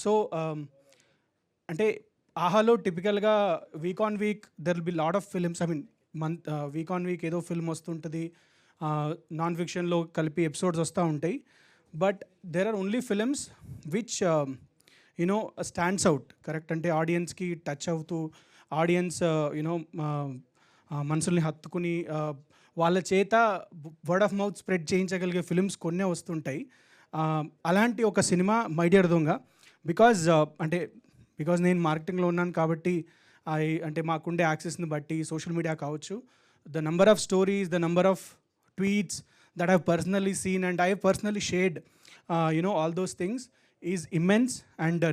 So ante ఆహాలో టిపికల్గా week on week there will be lot of films. I mean week on week ఏదో ఫిల్మ్ వస్తుంటుంది, నాన్ ఫిక్షన్లో కలిపి ఎపిసోడ్స్ వస్తూ ఉంటాయి. But there are only films which stands out, correct, అంటే ఆడియన్స్కి టచ్ అవుతూ ఆడియన్స్ మనసుల్ని హత్తుకుని వాళ్ళ చేత వర్డ్ ఆఫ్ మౌత్ స్ప్రెడ్ చేయించగలిగే ఫిల్మ్స్ కొన్నే వస్తుంటాయి. అలాంటి ఒక సినిమా మై డియర్ దొంగ. బికాజ్ నేను మార్కెటింగ్లో ఉన్నాను కాబట్టి అంటే మాకుండే యాక్సెస్ని బట్టి సోషల్ మీడియా కావచ్చు, the number of stories, the number of tweets that I've personally seen and I personally shared all those things is immense. And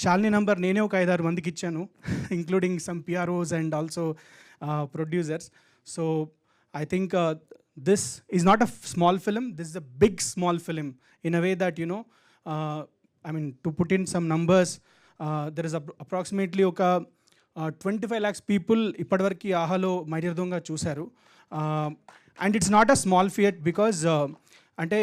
Shalini number నేనే ఒక 5-6 మందికి ఇచ్చాను, including some PROs and also producers. So I think this is not a small film, this is a big small film in a way that I mean, to put in some numbers, there is approximately oka 25 lakhs people ippadvariki ఆహాలో మై డియర్ దొంగ చూశారు. And it's not a small feat because ante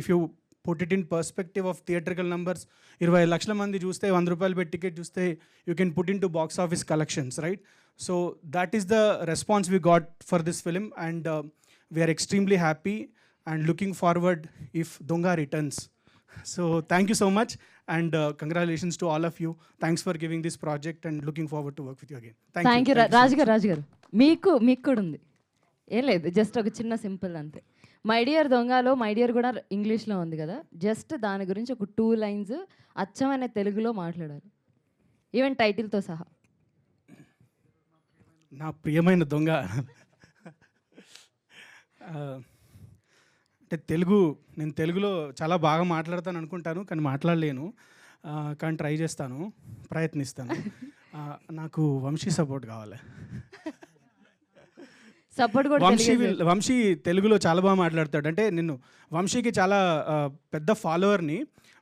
if you put it in perspective of theatrical numbers, 20 lakhs mandi చూస్తే 100 రూపాయలు పెట్టి టికెట్ చూస్తే you can put into box office collections, right? So that is the response we got for this film, and we are extremely happy and looking forward if Donga returns. So thank you so much, and congratulations to all of you. Thanks for giving this project and looking forward to work with you again. Thank you Raj గారు. మీకు కూడా ఉంది, ఏం లేదు, జస్ట్ ఒక చిన్న సింపుల్ అంతే. మై డియర్ దొంగలో మై డియర్ కూడా ఇంగ్లీష్లో ఉంది కదా, జస్ట్ దాని గురించి ఒక 2 lines అచ్చమైన తెలుగులో మాట్లాడాలి, ఈవెన్ టైటిల్తో సహా. నా ప్రియమైన దొంగ అంటే నేను తెలుగులో చాలా బాగా మాట్లాడతాను అనుకుంటాను, కానీ మాట్లాడలేను, కానీ ట్రై చేస్తాను, ప్రయత్నిస్తాను. నాకు వంశీ సపోర్ట్ కావాలి. వంశీ తెలుగులో చాలా బాగా మాట్లాడతాడు. అంటే నేను వంశీకి చాలా పెద్ద ఫాలోవర్ని,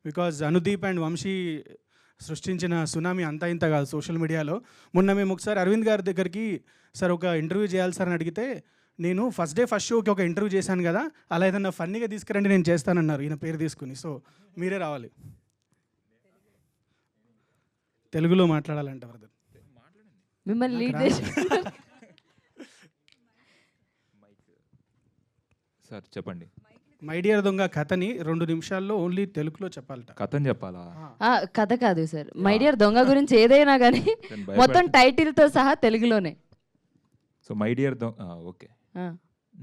బికాజ్ అనుదీప్ అండ్ వంశీ సృష్టించిన సునామీ అంతా ఇంత కాదు సోషల్ మీడియాలో. మొన్న మేము ఒకసారి అరవింద్ గారి దగ్గరికి సార్ ఒక ఇంటర్వ్యూ చేయాలి సార్ అని అడిగితే, నేను ఫస్ట్ డే ఫస్ట్ షోకి ఒక ఇంటర్వ్యూ చేశాను కదా, అలా ఏదన్నా ఫన్నీగా తీసుకురండి నేను చేస్తానన్నారు ఈయన పేరు తీసుకుని. సో మీరే రావాలి, తెలుగులో మాట్లాడాలంట బ్రదర్. మిమ్మల్ని లీడ్ సార్ చెప్పండి. మై డియర్ దొంగ కథని 2 నిమిషాల్లో ఓన్లీ తెలుగులో చెప్పాలట. కథని చెప్పాలా? కథ కాదు సార్, మై డియర్ దొంగ గురించి ఏదైనా కానీ మొత్తం టైటిల్తో సహా తెలుగులోనే. So my dear okay. ఆ.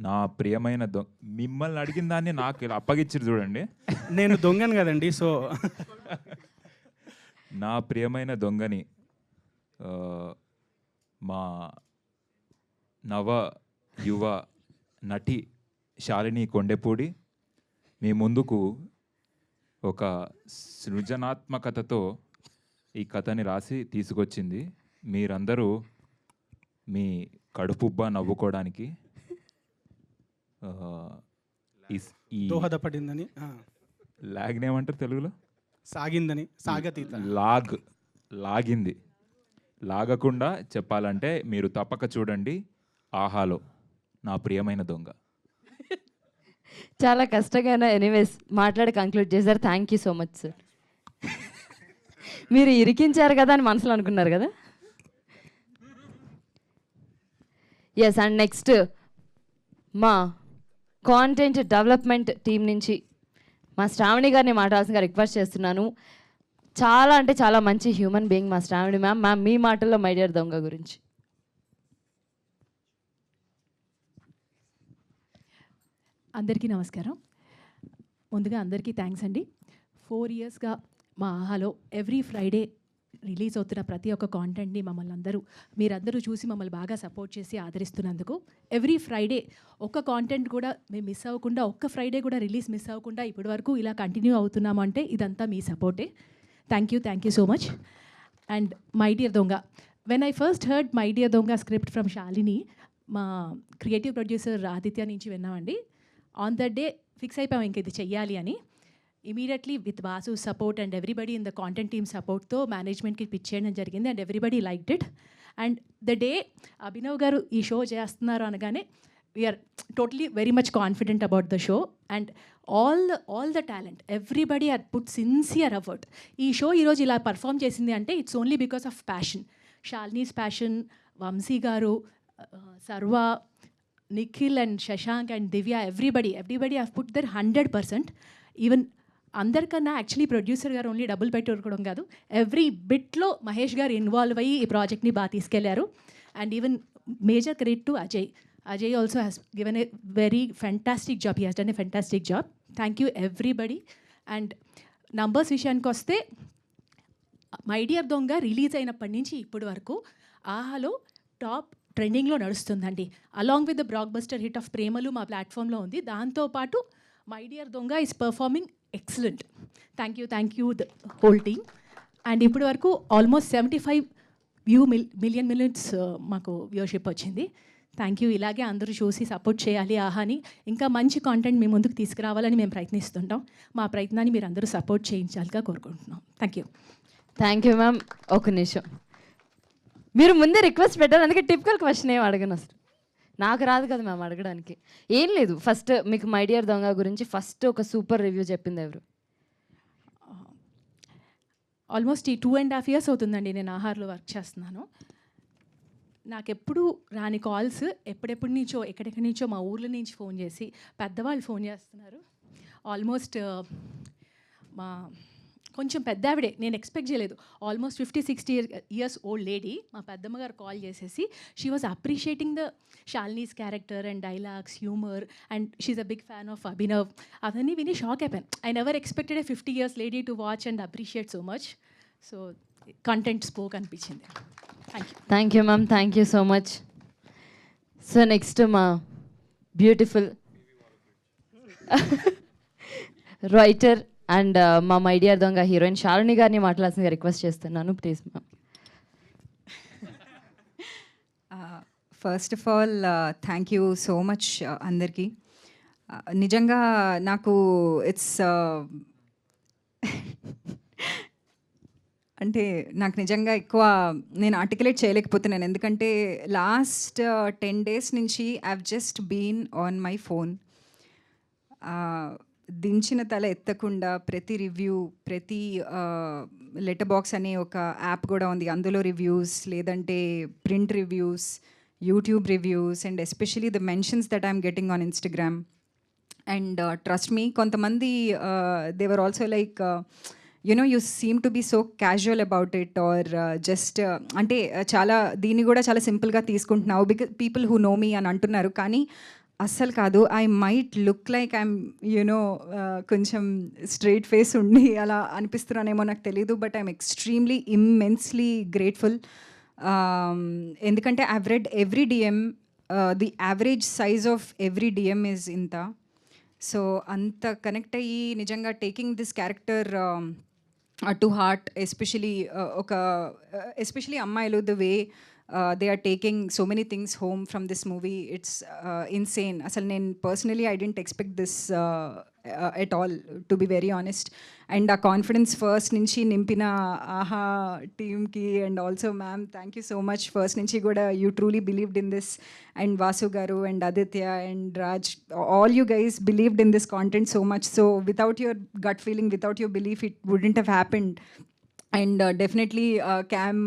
నా ప్రియమైన మిమ్మల్ని అడిగిన దాన్ని నాకు ఇలా అప్పగిచ్చిరు చూడండి. నేను దొంగను కదండి. సో నా ప్రియమైన దొంగని మా నవ యువ నటి శాలిని కొండెపూడి మీ ముందుకు ఒక సృజనాత్మకతతో ఈ కథని రాసి తీసుకొచ్చింది. మీరందరూ మీ కడుపుబ్బా నవ్వుకోవడానికి ఈ దోహదపడిందని, లాగ్ని ఏమంటారు తెలుగులో? సాగిందని, సాగతీత, లాగింది. లాగకుండా చెప్పాలంటే మీరు తప్పక చూడండి ఆహాలో నా ప్రియమైన దొంగ. చాలా కష్టంగా ఎనీవేస్ మాట్లాడి కంక్లూడ్ చేశారు. Thank you so much sir. మీరు ఇరికించారు కదా అని మనసులో అనుకున్నారు కదా. ఎస్, అండ్ నెక్స్ట్ మా కాంటెంట్ డెవలప్మెంట్ టీం నుంచి మా శ్రావణి గారిని మాట్లాడాల్సిందిగా రిక్వెస్ట్ చేస్తున్నాను. చాలా అంటే చాలా మంచి హ్యూమన్ బీయింగ్ మా శ్రావణి మ్యామ్. మ్యామ్, మీ మాటల్లో మై డియర్ దొంగ గురించి. అందరికీ నమస్కారం. ముందుగా అందరికీ థ్యాంక్స్ అండి. 4 ఇయర్స్గా మా ఆహాలో ఎవ్రీ ఫ్రైడే రిలీజ్ అవుతున్న ప్రతి ఒక్క కాంటెంట్ని మీరందరూ చూసి మమ్మల్ని బాగా సపోర్ట్ చేసి ఆదరిస్తున్నందుకు, ఎవ్రీ ఫ్రైడే ఒక్క కాంటెంట్ కూడా మేము మిస్ అవ్వకుండా, ఒక్క ఫ్రైడే కూడా రిలీజ్ మిస్ అవ్వకుండా ఇప్పటి వరకు ఇలా కంటిన్యూ అవుతున్నాము అంటే ఇదంతా మీ సపోర్టే. Thank you so much. And my dear Donga, when I first heard my dear Donga script from Shalini, మా క్రియేటివ్ ప్రొడ్యూసర్ ఆదిత్య నుంచి విన్నామండి. ఆన్ దట్ డే ఫిక్స్ అయిపోయాం ఇంక ఇది చెయ్యాలి అని. Immediately with Basu support and everybody in the content team సపోర్ట్తో మేనేజ్మెంట్కి పిచ్ చేయడం జరిగింది. And everybody liked it. And the day Abhinav garu ఈ షో చేస్తున్నారు అనగానే we're totally very much confident about the show. And all the talent everybody are put sincere effort. ఈ షో ఈరోజు ఇలా పర్ఫామ్ చేసింది అంటే it's only because of passion. Shalini's passion, Vamshi గారు, Sarva, Nikhil and Shashank and Divya, everybody have put their 100%. Even అందరికన్నా యాక్చువల్లీ ప్రొడ్యూసర్ గారు ఓన్లీ డబ్బులు పెట్టి ఉరకడం కాదు, ఎవ్రీ బిట్లో మహేష్ గారు ఇన్వాల్వ్ అయ్యి ఈ ప్రాజెక్ట్ని బాగా తీసుకెళ్లారు. And even major credit to Ajay also has given a very fantastic job. He has done a fantastic job. Thank you everybody. And numbers విషయానికి వస్తే, మై డియర్ దొంగ రిలీజ్ అయినప్పటి నుంచి ఇప్పటి వరకు ఆహాలో టాప్ ట్రెండింగ్లో నడుస్తుందండి. Along with the blockbuster hit of Premalu మా ప్లాట్ఫామ్లో ఉంది. దాంతోపాటు my dear Donga is performing excellent. Thank you the whole team. And ఇప్పటి వరకు ఆల్మోస్ట్ 75 మిలియన్స్ మాకు వ్యూవర్షిప్ వచ్చింది. Thank you. ఇలాగే అందరూ చూసి సపోర్ట్ చేయాలి ఆహాని. ఇంకా మంచి కాంటెంట్ మీ ముందుకు తీసుకురావాలని మేము ప్రయత్నిస్తుంటాం. మా ప్రయత్నాన్ని మీరు అందరూ సపోర్ట్ చేయించాలిగా కోరుకుంటున్నాం. Thank you ma'am. ఒక నిమిషం, మీరు ముందే రిక్వెస్ట్ పెట్టారు, అందుకే టిపికల్ క్వశ్చన్ ఏం అడగను. అసలు నాకు రాదు కదా మ్యామ్ అడగడానికి. ఏం లేదు, ఫస్ట్ మీకు మై డియర్ దొంగ గురించి ఫస్ట్ ఒక సూపర్ రివ్యూ చెప్పింది ఎవరు? ఆల్మోస్ట్ ఈ 2.5 years అవుతుందండి నేను ఆహార్లో వర్క్ చేస్తున్నాను. నాకెప్పుడు రాని కాల్స్ ఎప్పుడెప్పటి నుంచో ఎక్కడెక్కడి నుంచో మా ఊర్ల నుంచి ఫోన్ చేసి పెద్దవాళ్ళు ఫోన్ చేస్తున్నారు. ఆల్మోస్ట్ మా కొంచెం పెద్ద ఆవిడే, నేను ఎక్స్పెక్ట్ చేయలేదు. ఆల్మోస్ట్ 50-60 years ఓల్డ్ లేడీ మా పెద్దమ్మ గారు కాల్ చేసేసి she was appreciating the Shalini's character and dialogues, humour, and she's a big fan of Abhinav. అవన్నీ విని షాక్ అయిపోయాను. I never expected a 50 years lady to watch and appreciate so much. So content spoke అనిపించింది. Thank you ma'am. Thank you so much. So next మా బ్యూటిఫుల్ రైటర్ అండ్ మా my dear Donga heroine Shalini గారిని మాట్లాడాల్సిందిగా రిక్వెస్ట్ చేస్తున్నాను, please ma'am. First of all thank you so much అందరికీ. నిజంగా నాకు ఇట్స్ అంటే నాకు నిజంగా ఎక్కువ నేను ఆర్టికులేట్ చేయలేకపోతున్నాను. ఎందుకంటే లాస్ట్ 10 days నుంచి I've just been on my phone. దించిన తల ఎత్తకుండా ప్రతి రివ్యూ, ప్రతి లెటర్ బాక్స్ అనే ఒక యాప్ కూడా ఉంది, అందులో రివ్యూస్, లేదంటే print reviews, YouTube reviews, and especially the mentions that I'm getting on Instagram. And trust me, కొంతమంది they were also like you seem to be so casual about it, or just అంటే చాలా దీన్ని కూడా చాలా సింపుల్గా తీసుకుంటున్నావు because people who know me అని అంటున్నారు. కానీ అస్సలు కాదు. I might look like I'm కొంచెం స్ట్రైట్ ఫేస్ ఉండి అలా అనిపిస్తున్నానేమో నాకు తెలీదు, but I'm extremely immensely grateful. ఎందుకంటే I've read every DM, the average size of every DM is ఇంత. సో అంత కనెక్ట్ అయ్యి నిజంగా taking this character to heart, especially అమ్మాయిలు, the way they are taking so many things home from this movie, it's insane. అసలు నేను personally I didn't expect this at all, to be very honest. And ఆ కాన్ఫిడెన్స్ ఫస్ట్ నుంచి నింపిన ఆహా టీమ్కి, and also ma'am thank you so much. First నుంచి కూడా you truly believed in this, and Vasu garu and Aditya and Raj, all you guys believed in this content so much. So without your gut feeling, without your belief, it wouldn't have happened. And definitely Cam,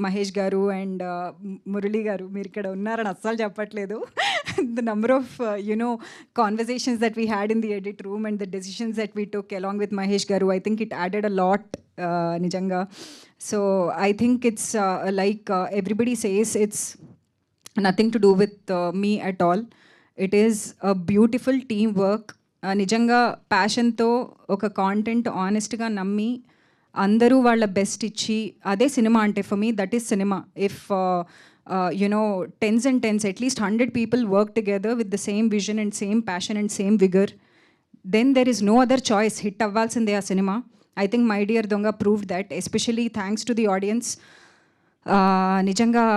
Mahesh garu and Murali garu, మీరు ఇక్కడ ఉన్నారని అస్సలు చెప్పట్లేదు. The number of conversations that we had in the edit room and the decisions that we took along with Mahesh garu, I think it added a lot నిజంగా. So I think it's like everybody says it's nothing to do with me at all. It is a beautiful team work. నిజంగా ప్యాషన్తో ఒక కాంటెంట్ ఆనెస్ట్గా నమ్మి అందరూ వాళ్ళ బెస్ట్ ఇచ్చి, అదే సినిమా అంటే for me that is cinema. If tens and tens, at least 100 people work together with the same vision and same passion and same vigor, then there is no other choice. Hit avvalsinde aa cinema. I think My Dear Donga proved that, especially thanks to the audience. నిజంగా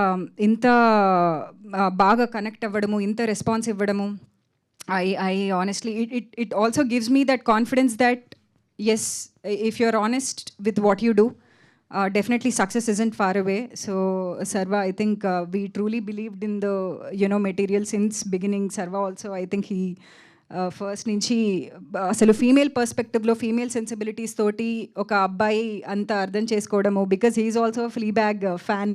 ఇంత బాగా కనెక్ట్ అవ్వడము, ఇంత రెస్పాన్స్ ఇవ్వడము, I honestly, it also gives me that confidence that yes, if you're honest with what you do, definitely success isn't far away. So Sarva, I think we truly believed in the material since beginning. Sarva also, I think he first నుంచి అసలు ఫీమేల్ పర్స్పెక్టివ్లో, ఫీమేల్ సెన్సిబిలిటీస్ తోటి ఒక అబ్బాయి అంత అర్థం చేసుకోవడము, because he's also Fleabag fan.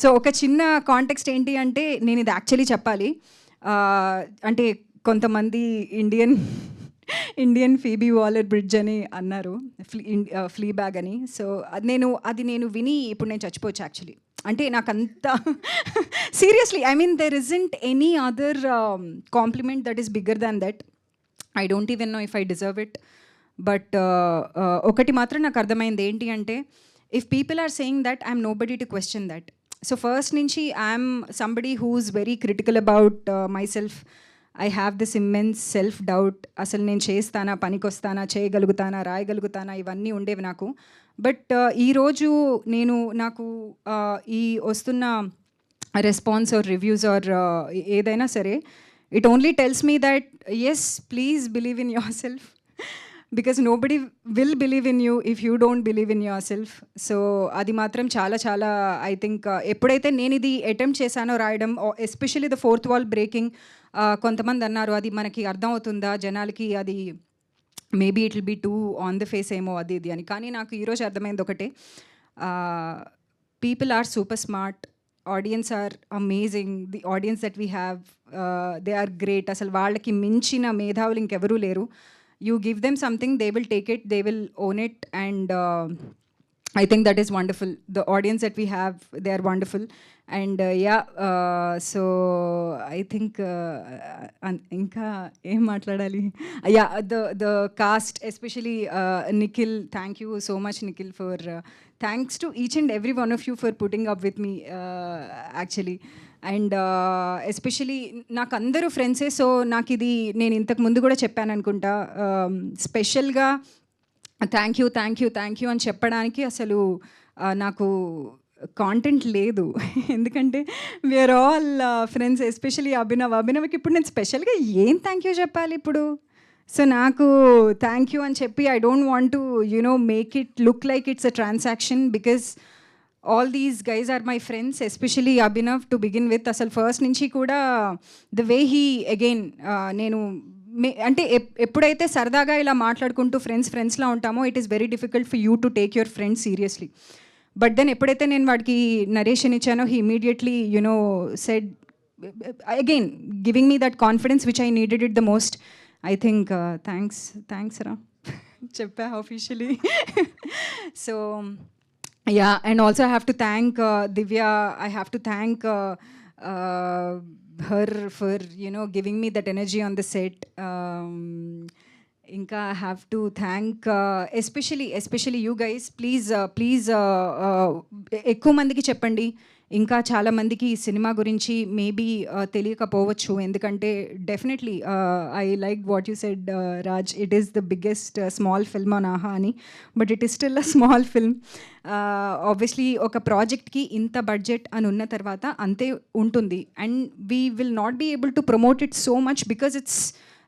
So ఒక చిన్న కాంటెక్స్ట్ ఏంటి అంటే, నేను ఇది యాక్చువల్లీ చెప్పాలి. అంటే కొంతమంది ఇండియన్ ఫీబీ వాలర్ బ్రిడ్జ్ అని అన్నారు, ఫ్లీ బ్యాగ్ అని. సో అది నేను విని ఇప్పుడు నేను చచ్చిపోవచ్చు యాక్చువల్లీ. అంటే నాకంత seriously, I mean there isn't any other compliment that is bigger than that. I don't even know if I deserve it. But ఒకటి మాత్రం నాకు అర్థమైంది ఏంటి అంటే, if people are saying that, I'm nobody to question that. So first నుంచి I'm somebody who's very critical about myself. I have this immense self doubt. అసలు నేను చేస్తానా, పనికొస్తానా, చేయగలుగుతానా, రాయగలుగుతానా, ఇవన్నీ ఉండేవి నాకు. బట్ ఈరోజు నాకు ఈ వస్తున్న రెస్పాన్స్ ఆర్ రివ్యూస్ ఆర్ ఏదైనా సరే, it only tells me that yes, please believe in yourself, because nobody will believe in you if you don't believe in yourself. So అది మాత్రం చాలా చాలా ఐ థింక్ ఎప్పుడైతే నేను ఇది అటెంప్ట్ చేశానో రాయడం, especially the fourth wall breaking, కొంతమంది అన్నారు అది మనకి అర్థం అవుతుందా జనాలకి, అది maybe it will be too on the face ఏమో అది ఇది అని. కానీ నాకు ఈరోజు అర్థమైంది ఒకటే, people are super smart, audience are amazing, the audience that we have they are great. అసలు వాళ్ళకి మించిన మేధావులు ఇంకెవరూ లేరు. You give them something, they will take it, they will own it, and I think that is wonderful. The audience that we have, they are wonderful. And so I think inka em matladali, the cast, especially Nikhil, thank you so much Nikhil for thanks to each and every one of you for putting up with me actually. And especially నాకు అందరూ ఫ్రెండ్సే. సో నాకు ఇది నేను ఇంతకు ముందు కూడా చెప్పాను అనుకుంటా, స్పెషల్గా థ్యాంక్ యూ అని చెప్పడానికి అసలు నాకు కాంటెంట్ లేదు. ఎందుకంటే వీఆర్ ఆల్ ఫ్రెండ్స్, ఎస్పెషలీ అభినవ్కి ఇప్పుడు నేను స్పెషల్గా ఏం థ్యాంక్ యూ చెప్పాలి ఇప్పుడు. సో నాకు థ్యాంక్ యూ అని చెప్పి I don't want to make it look like it's a transaction, because all these guys are my friends, especially Abhinav to begin with. Asal first nunchi kuda the way he again nenu అంటే ఎప్పుడైతే సరదాగా ఇలా మాట్లాడుకుంటూ ఫ్రెండ్స్లా ఉంటామో, it is very difficult for you to take your friends seriously. But then ఎప్పుడైతే నేను వాడికి నరేషన్ ఇచ్చానో, he immediately said again giving me that confidence which I needed it the most. I think thanks Ra. Cheppa officially. So yeah, and also I have to thank Divya. I have to thank her for, you know, giving me that energy on the set. Inka, I have to thank especially you guys. Please ఎక్కువ మందికి చెప్పండి. ఇంకా చాలా మందికి ఈ సినిమా గురించి మేబీ తెలియకపోవచ్చు. ఎందుకంటే definitely I like what you said Raj, it is the biggest small film on Aha అని, but it is still a small film. Obviously ఒక ప్రాజెక్ట్కి ఇంత బడ్జెట్ అని ఉన్న తర్వాత అంతే ఉంటుంది, and we will not be able to promote it so much because it's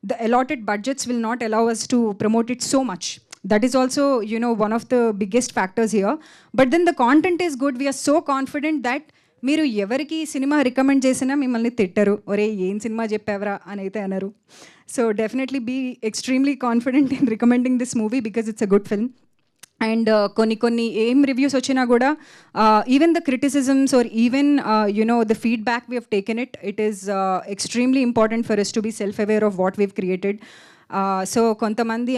the allotted budgets will not allow us to promote it so much. That is also, you know, one of the biggest factors here. But then the content is good. We are so confident that మీరు ఎవరికి సినిమా రికమెండ్ చేసినా మిమ్మల్ని తిట్టరు, ఒరే ఏం సినిమా చెప్పావరా అని అయితే అనరు. So definitely be extremely confident in recommending this movie because it's a good film. And కొన్ని ఏం రివ్యూస్ వచ్చినా కూడా even the criticisms or even you know the feedback we have taken it is extremely important for us to be self aware of what we've created. So కొంతమంది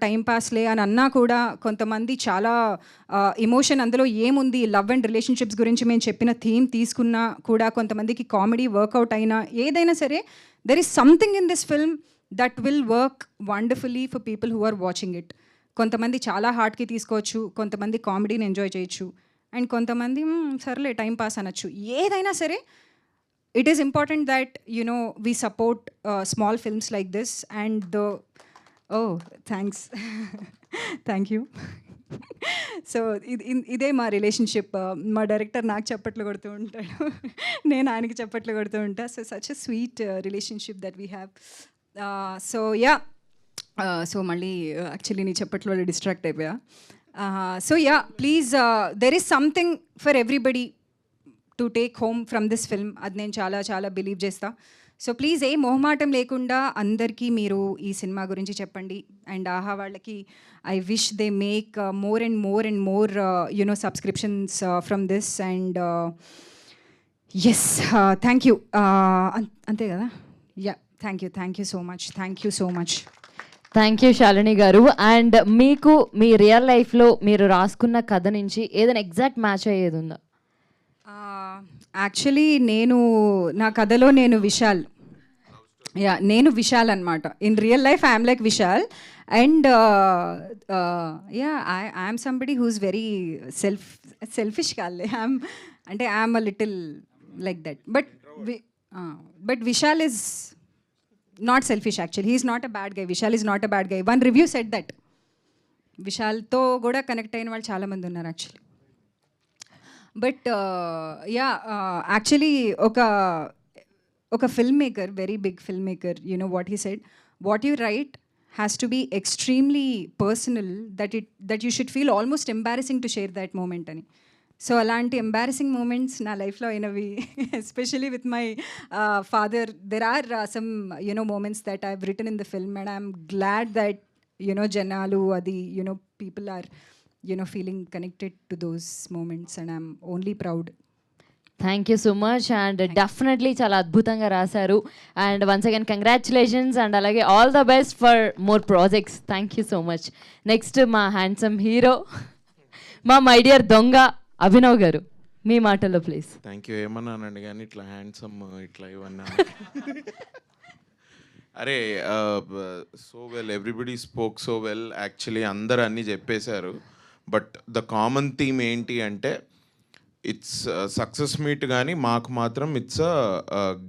టైం పాస్లే అని అన్నా కూడా, కొంతమంది చాలా ఇమోషన్ అందులో ఏముంది, లవ్ అండ్ రిలేషన్షిప్స్ గురించి మేము చెప్పిన థీమ్ తీసుకున్నా కూడా, కొంతమందికి కామెడీ వర్కౌట్ అయినా, ఏదైనా సరే there is something in this film that will work wonderfully for people who are watching it. కొంతమంది చాలా హార్ట్కి తీసుకోవచ్చు, కొంతమంది కామెడీని ఎంజాయ్ చేయొచ్చు, అండ్ కొంతమంది సర్లే టైం పాస్ అనొచ్చు. ఏదైనా సరే it is important that, you know, we support small films like this. And thanks. Thank you. So ఇదే మా రిలేషన్షిప్. మా డైరెక్టర్ నాకు చప్పట్లు కొడుతూ ఉంటాడు, నేను ఆయనకి చప్పట్లు కొడుతూ ఉంటా. So such a sweet relationship that we have. So yeah, so మళ్ళీ యాక్చువల్లీ నీ చప్పట్లో డిస్ట్రాక్ట్ అయిపోయా. So yeah, please, there is something for everybody to take home from this film. అది నేను చాలా బిలీవ్ చేస్తా. సో ప్లీజ్ ఏ మొహమాటం లేకుండా అందరికీ మీరు ఈ సినిమా గురించి చెప్పండి. అండ్ ఆహా వాళ్ళకి I wish they make more and more you know subscriptions from this. And yes, thank you. అంతే కదా? Yeah, thank you so much. Thank you Shalini garu. And మీకు మీ రియల్ లైఫ్లో మీరు రాసుకున్న కథ నుంచి ఏదైనా ఎగ్జాక్ట్ మ్యాచ్ అయ్యేది ఉందా? యాక్చువల్లీ నా కథలో నేను విశాల్ అనమాట. In real life I'm like Vishal. And yeah, I'm somebody who's very selfish కాలే, I'm a little like that. But Vishal is not selfish actually. He's not a bad guy. Vishal is not a bad guy. One review said that. విశాల్తో కూడా కనెక్ట్ అయిన వాళ్ళు చాలామంది ఉన్నారు యాక్చువల్లీ. బట్ యా, యాక్చువల్లీ ఒక film maker, very big film maker, you know what he said, what you right has to be extremely personal, that you should feel almost embarrassing to share that moment అని. సో అలాంటి ఎంబారసింగ్ మూమెంట్స్ నా లైఫ్లో అయినవి, especially with my father. There are some you know moments that I have written in the film, and I'm glad that you know జనాలు అది you know people are feeling connected to those moments, and I'm only proud. Thank you so much. And definitely చాలా అద్భుతంగా రాశారు. And once again congratulations, and అలాగే all the best for more projects. Thank you so much. Next మా హ్యాండ్సమ్ హీరో, మా మై డియర్ దొంగ అభినవ్ గారు, మీ మాటల్లో ప్లీజ్. Thank you. ఏమన్నానండి కానీ ఇట్లా హ్యాండ్సమ్ ఇట్లా ఇవన్నీ. అరే, so well, everybody spoke so well. Actually అందరు అన్నీ చెప్పేశారు. బట్ ద కామన్ థీమ్ ఏంటి అంటే ఇట్స్ సక్సెస్ మీట్, కానీ మాకు మాత్రం it's a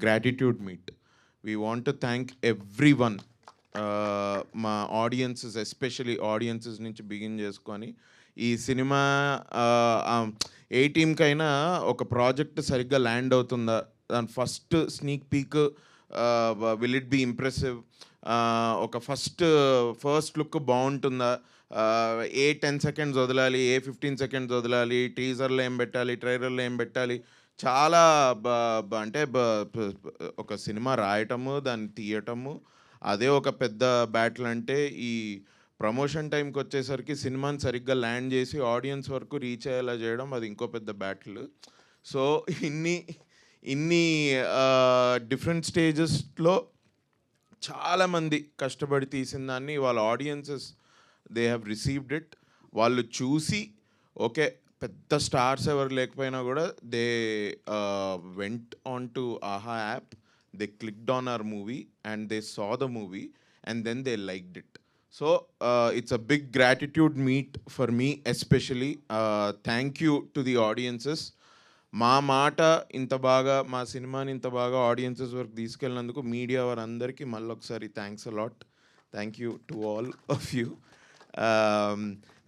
gratitude meet. We want to thank every one, మా ఆడియన్సెస్, ఎస్పెషలీ ఆడియన్సెస్ నుంచి బిగిన్ చేసుకొని ఈ సినిమా ఏ టీమ్కైనా ఒక ప్రాజెక్ట్ సరిగ్గా ల్యాండ్ అవుతుందా, దాని first sneak peek will it be impressive, ఒక ఫస్ట్ లుక్ బాగుంటుందా, ఏ 10 seconds వదలాలి, ఏ 15 seconds వదలాలి, టీజర్లో ఏం పెట్టాలి, ట్రైలర్లో ఏం పెట్టాలి, చాలా అంటే ఒక సినిమా రాయటము, దాన్ని తీయటము, అదే ఒక పెద్ద బ్యాటిల్. అంటే ఈ ప్రమోషన్ టైంకి వచ్చేసరికి సినిమాని సరిగ్గా ల్యాండ్ చేసి ఆడియన్స్ వరకు రీచ్ అయ్యేలా చేయడం, అది ఇంకో పెద్ద బ్యాటిల్. సో ఇన్ని డిఫరెంట్ స్టేజెస్లో చాలామంది కష్టపడి తీసిన దాన్ని వాళ్ళ audiences they have received it. వాళ్ళు చూసి ఓకే పెద్ద స్టార్స్ ఎవరు లేకపోయినా కూడా they went on to Aha app, they clicked on our movie and they saw the movie and then they liked it. So it's a big gratitude meet for me especially. Thank you to the audiences. మా మాట ఇంత బాగా, మా సినిమాని ఇంత బాగా ఆడియన్సెస్ వరకు తీసుకెళ్ళినందుకు మీడియా వారందరికీ మళ్ళీ ఒకసారి thanks a lot. Thank you to all of you.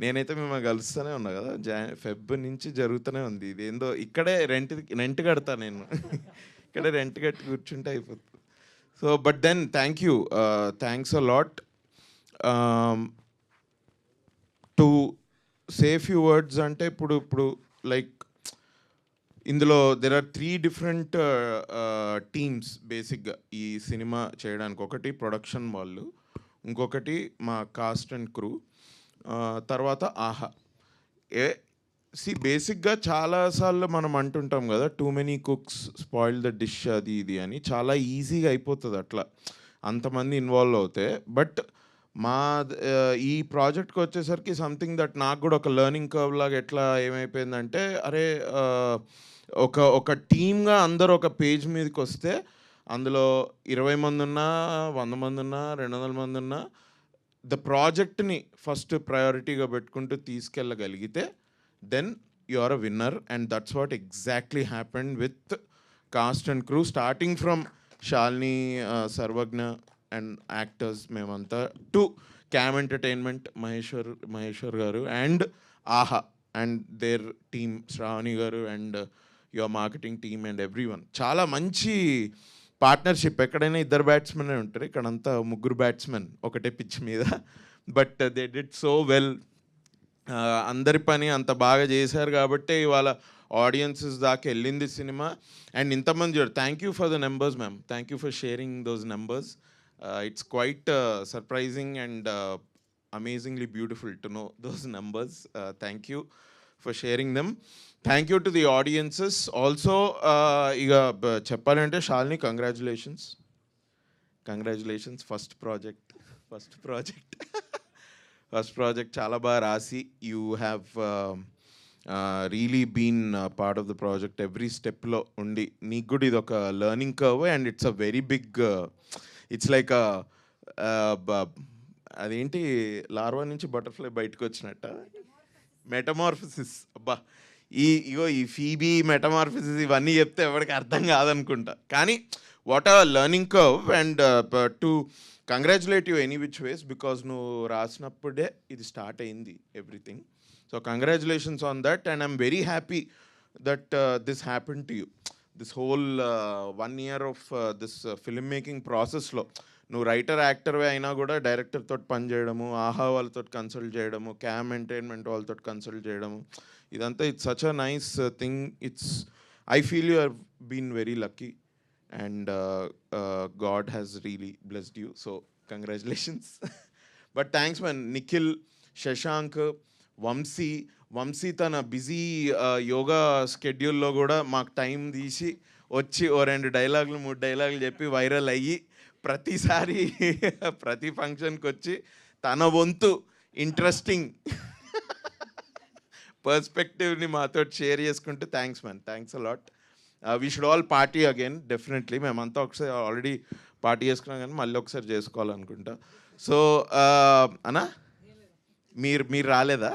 నేనైతే మిమ్మల్ని కలుస్తూనే ఉన్నా కదా, ఫెబ్ నుంచి జరుగుతూనే ఉంది ఇది. ఏందో ఇక్కడే రెంట్ కడతా నేను ఇక్కడే రెంట్ కట్టి కూర్చుంటే అయిపోతుంది. So but then thanks a lot. To say few words అంటే ఇప్పుడు లైక్ ఇందులో దెర్ ఆర్ 3 different టీమ్స్ బేసిక్గా ఈ సినిమా చేయడానికి. ఒకటి ప్రొడక్షన్ వాళ్ళు, ఇంకొకటి మా కాస్ట్ అండ్ క్రూ, తర్వాత ఆహా. బేసిక్గా చాలాసార్లు మనం అంటుంటాం కదా, too many cooks spoil the dish అది ఇది అని. చాలా ఈజీగా అయిపోతుంది అట్లా అంతమంది ఇన్వాల్వ్ అవుతే. బట్ మా ఈ ప్రాజెక్ట్కి వచ్చేసరికి సంథింగ్ దట్ నాకు కూడా ఒక లెర్నింగ్ కర్వ్ లాగా ఎట్లా ఏమైపోయిందంటే, అరే ఒక టీమ్గా అందరూ ఒక పేజ్ మీదకి వస్తే అందులో 20 మంది ఉన్నా, 100 మంది ఉన్నా, 200 మంది ఉన్నా, ద ప్రాజెక్ట్ని ఫస్ట్ ప్రయారిటీగా పెట్టుకుంటూ తీసుకెళ్ళగలిగితే then you are a winner. And that's what exactly happened with cast and crew, starting from Shalini, Sarvagna and actors మేమంతా, to Cam Entertainment Maheshwar garu and Aha and their team, Shravani garu and your marketing team and everyone. చాలా మంచి పార్ట్నర్షిప్. ఎక్కడైనా 2 బ్యాట్స్మెన్ ఉంటారు, ఇక్కడంతా 3 బ్యాట్స్మెన్ ఒకటే పిచ్ మీద. But they did so well. అందరి పని అంత బాగా చేశారు కాబట్టి ఇవాళ ఆడియన్సెస్ దాకా వెళ్ళింది సినిమా. అండ్ ఇంతమంది thank you for the numbers ma'am, thank you for sharing those numbers. It's quite surprising and amazingly beautiful to know those numbers. Thank you for sharing them. Thank you to the audiences. Also, cheppalante Shalini, congratulations. First project. First project chala ba rasi. You have really been part of the project every step lo undi. Nee good idoka learning curve and it's a very big it's like అదేంటి లార్వా నుంచి బటర్ఫ్లై బయటకు వచ్చినట్ట, మెటమార్ఫసిస్. అబ్బా ఈ ఫీబీ మెటమార్ఫసిస్ ఇవన్నీ చెప్తే ఎవరికి అర్థం కాదనుకుంటా. కానీ what are learning curve. And to congratulate you any which ways, because నువ్వు రాసినప్పుడే ఇది స్టార్ట్ అయింది everything. So congratulations on that. And I'm very happy that this happen to you. This whole 1 year of this film making ప్రాసెస్లో నువ్వు రైటర్ యాక్టర్వే అయినా కూడా డైరెక్టర్తో పని చేయడము, ఆహా వాళ్ళతో కన్సల్ట్ చేయడము, క్యామ్ ఎంటర్టైన్మెంట్ వాళ్ళతో కన్సల్ట్ చేయడము, ఇదంతా it's such a nice thing. I feel you have been very lucky and God has really blessed you. So congratulations. But thanks man. Nikhil, Shashank, Vamsi తన బిజీ యోగా స్కెడ్యూల్లో కూడా మాకు టైం తీసి వచ్చి 2 డైలాగులు 3 డైలాగులు చెప్పి వైరల్ అయ్యి ప్రతిసారి ప్రతి ఫంక్షన్కి వచ్చి తన వంతు ఇంట్రెస్టింగ్ పర్స్పెక్టివ్ని మాతో షేర్ చేసుకుంటే thanks man, thanks a lot. We should all party again definitely. మేమంతా ఒకసారి ఆల్రెడీ పార్టీ చేసుకున్నాం కానీ మళ్ళీ ఒకసారి చేసుకోవాలనుకుంటా. సో అన్నా మీరు రాలేదా?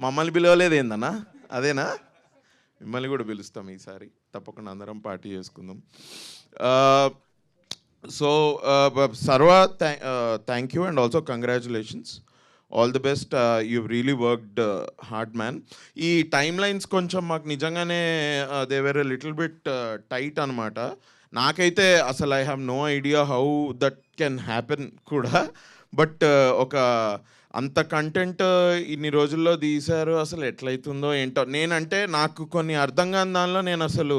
మమ్మల్ని పిలవలేదు ఏందన్నా? అదేనా? మిమ్మల్ని కూడా పిలుస్తాం ఈసారి, తప్పకుండా అందరం పార్టీ చేసుకుందాం. So Sarva, thank you and also congratulations. All the best. You really worked hard man. ఈ టైమ్ లైన్స్ కొంచెం మాకు నిజంగానే they were little bit tight అనమాట. నాకైతే అసలు I have no idea how that can happen కూడా. బట్ ఒక అంత కంటెంట్ ఇన్ని రోజుల్లో తీశారు, అసలు ఎట్లయితుందో ఏంటో. నేనంటే నాకు కొన్ని అర్థం కాని దానిలో నేను అసలు